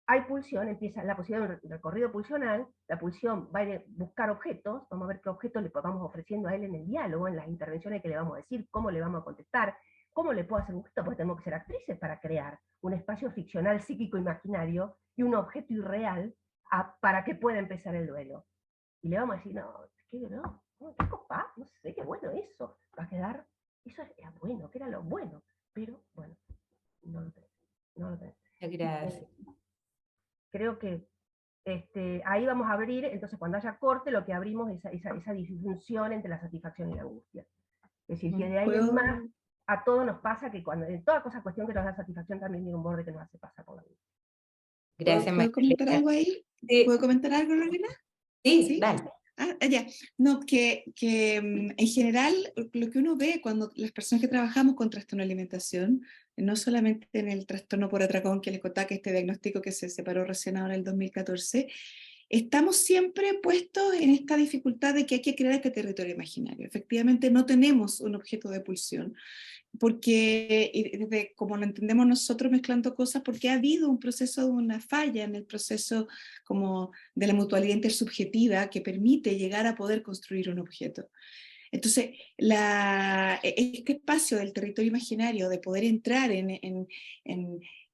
hay pulsión, empieza la posibilidad de un recorrido pulsional, la pulsión va a buscar objetos, vamos a ver qué objetos le vamos ofreciendo a él en el diálogo, en las intervenciones que le vamos a decir, cómo le vamos a contestar, cómo le puedo hacer un objeto, porque tenemos que ser actrices para crear un espacio ficcional, psíquico, imaginario, y un objeto irreal para que pueda empezar el duelo. Y le vamos a decir, qué copa, no sé, qué bueno eso, va a quedar, eso era bueno, que era lo bueno, pero bueno, no lo tenés, no lo tenés. Muchas gracias. Creo que ahí vamos a abrir, entonces cuando haya corte, lo que abrimos es esa disfunción entre la satisfacción y la angustia. Es decir, que de ahí en más, a todos nos pasa que cuando en toda cosa cuestión que nos da satisfacción también viene un borde que nos hace pasar por la vida. Gracias, ¿Puedo comentar María. algo ahí? Sí, ¿Puedo comentar algo, Lorena? sí, ¿Sí? dale. Ya. No, en general lo que uno ve cuando las personas que trabajamos con trastorno de alimentación, no solamente en el trastorno por atracón que les contaba, que este diagnóstico que se separó recién ahora en el 2014, estamos siempre puestos en esta dificultad de que hay que crear este territorio imaginario. Efectivamente no tenemos un objeto de pulsión, porque desde como lo entendemos nosotros mezclando cosas, porque ha habido un proceso de una falla en el proceso como de la mutualidad intersubjetiva que permite llegar a poder construir un objeto. Entonces, este espacio del territorio imaginario, de poder entrar en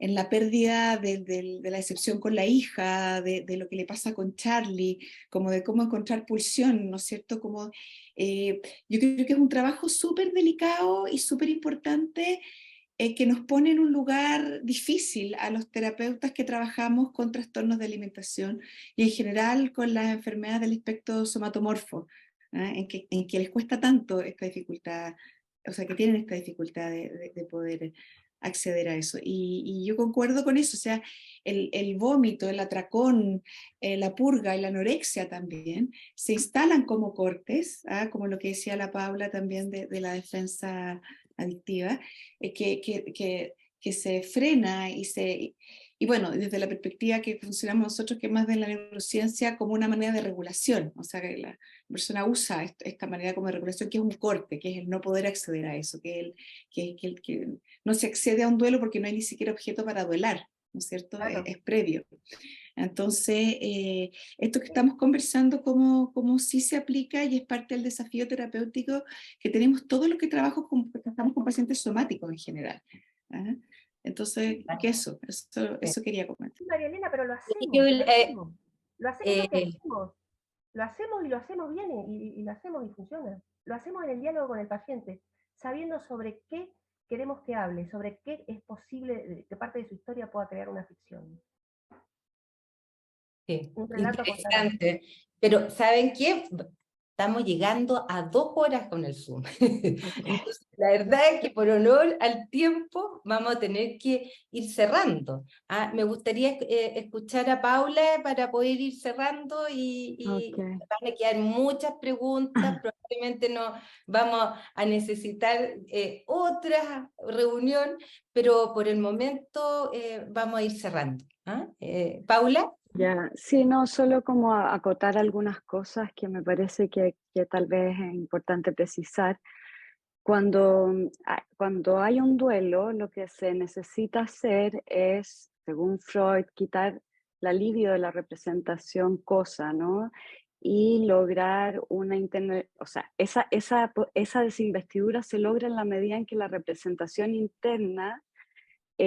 la pérdida de la decepción con la hija, de lo que le pasa con Charlie, como de cómo encontrar pulsión, ¿no es cierto? Como, yo creo que es un trabajo súper delicado y súper importante que nos pone en un lugar difícil a los terapeutas que trabajamos con trastornos de alimentación y en general con las enfermedades del espectro somatomorfo, en que les cuesta tanto esta dificultad, o sea, que tienen esta dificultad de poder acceder a eso. Y yo concuerdo con eso, o sea, el vómito, el atracón, la purga y la anorexia también se instalan como cortes, como lo que decía la Paula también de la defensa adictiva, que se frena y bueno, desde la perspectiva que funcionamos nosotros, que es más de la neurociencia, como una manera de regulación, o sea, que la persona usa esta manera como de regulación, que es un corte, que es el no poder acceder a eso, que no se accede a un duelo porque no hay ni siquiera objeto para duelar, ¿no es cierto? Claro. Es previo. Entonces, esto que estamos conversando, como sí se aplica y es parte del desafío terapéutico que tenemos todos los que trabajamos con pacientes somáticos en general. Entonces, que eso quería comentar. María Elena, pero lo Yo, hacemos. Lo hacemos, es lo que eh, hacemos. Lo hacemos y lo hacemos bien y lo hacemos y funciona. Lo hacemos en el diálogo con el paciente, sabiendo sobre qué queremos que hable, sobre qué es posible que parte de su historia pueda crear una ficción. sí, Un relato contado. interesante. Pero, ¿saben qué? Estamos llegando a 2 horas con el Zoom. Entonces, la verdad es que por honor al tiempo vamos a tener que ir cerrando. Me gustaría escuchar a Paula para poder ir cerrando y Ok. van a quedar muchas preguntas. Probablemente no vamos a necesitar otra reunión, pero por el momento vamos a ir cerrando. Paula. Ya, sí, no, solo como acotar algunas cosas que me parece que tal vez es importante precisar. Cuando hay un duelo, lo que se necesita hacer es, según Freud, quitar el alivio de la representación cosa, ¿no? Y lograr una o sea, esa desinvestidura se logra en la medida en que la representación interna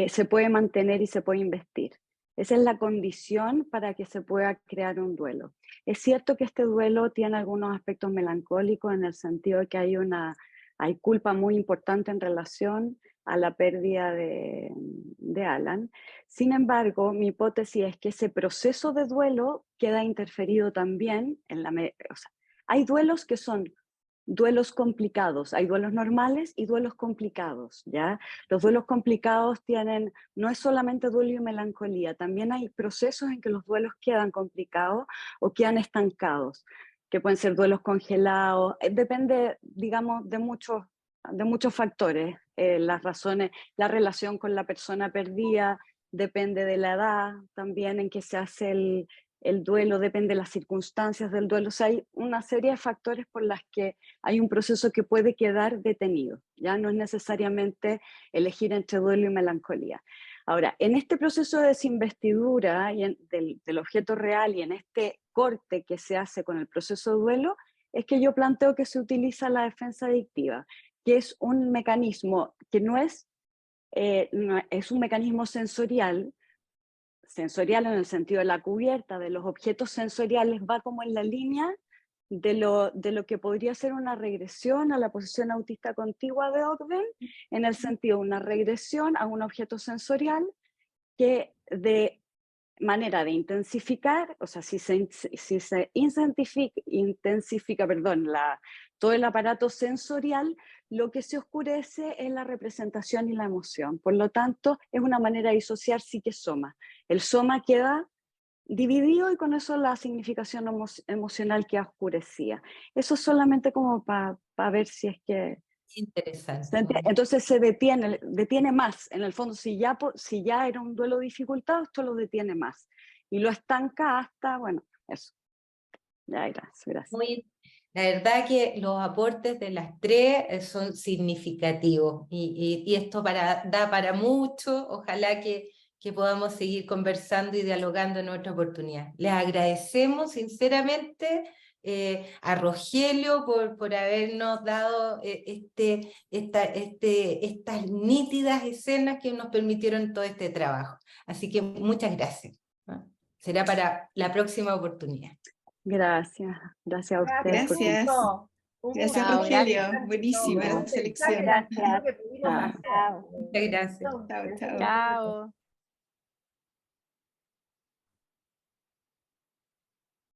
se puede mantener y se puede investir. Esa es la condición para que se pueda crear un duelo. Es cierto que este duelo tiene algunos aspectos melancólicos en el sentido de que hay culpa muy importante en relación a la pérdida de Alan. Sin embargo, mi hipótesis es que ese proceso de duelo queda interferido también o sea, hay duelos que son duelos complicados, hay duelos normales y duelos complicados, ¿ya? Los duelos complicados no es solamente duelo y melancolía, también hay procesos en que los duelos quedan complicados o quedan estancados, que pueden ser duelos congelados, depende, digamos, de muchos factores, las razones, la relación con la persona perdida, depende de la edad también en que se hace el duelo, depende de las circunstancias del duelo, o sea, hay una serie de factores por las que hay un proceso que puede quedar detenido, ya no es necesariamente elegir entre duelo y melancolía. Ahora, en este proceso de desinvestidura del objeto real y en este corte que se hace con el proceso de duelo, es que yo planteo que se utiliza la defensa adictiva, que es un mecanismo que es un mecanismo sensorial en el sentido de la cubierta, de los objetos sensoriales, va como en la línea de lo que podría ser una regresión a la posición autista contigua de Ogden, en el sentido de una regresión a un objeto sensorial que de manera de intensificar, o sea, si se intensifica, todo el aparato sensorial, lo que se oscurece es la representación y la emoción. Por lo tanto, es una manera de disociar psique-soma. El soma queda dividido y con eso la significación emocional queda oscurecida. Eso es solamente como para ver si es que... Interesante. Entonces se detiene más. En el fondo, si ya era un duelo dificultado, esto lo detiene más. Y lo estanca hasta, bueno, eso. Ya, gracias. La verdad que los aportes de las tres son significativos y esto da para mucho. Ojalá que podamos seguir conversando y dialogando en otra oportunidad. Les agradecemos sinceramente a Rogelio por habernos dado estas nítidas escenas que nos permitieron todo este trabajo. Así que muchas gracias. Será para la próxima oportunidad. Gracias a ustedes. Gracias. Gracias, Chao, Rogelio. gracias. Buenísima No. selección. Gracias. Chao. Muchas gracias. Chao, chao. Chao.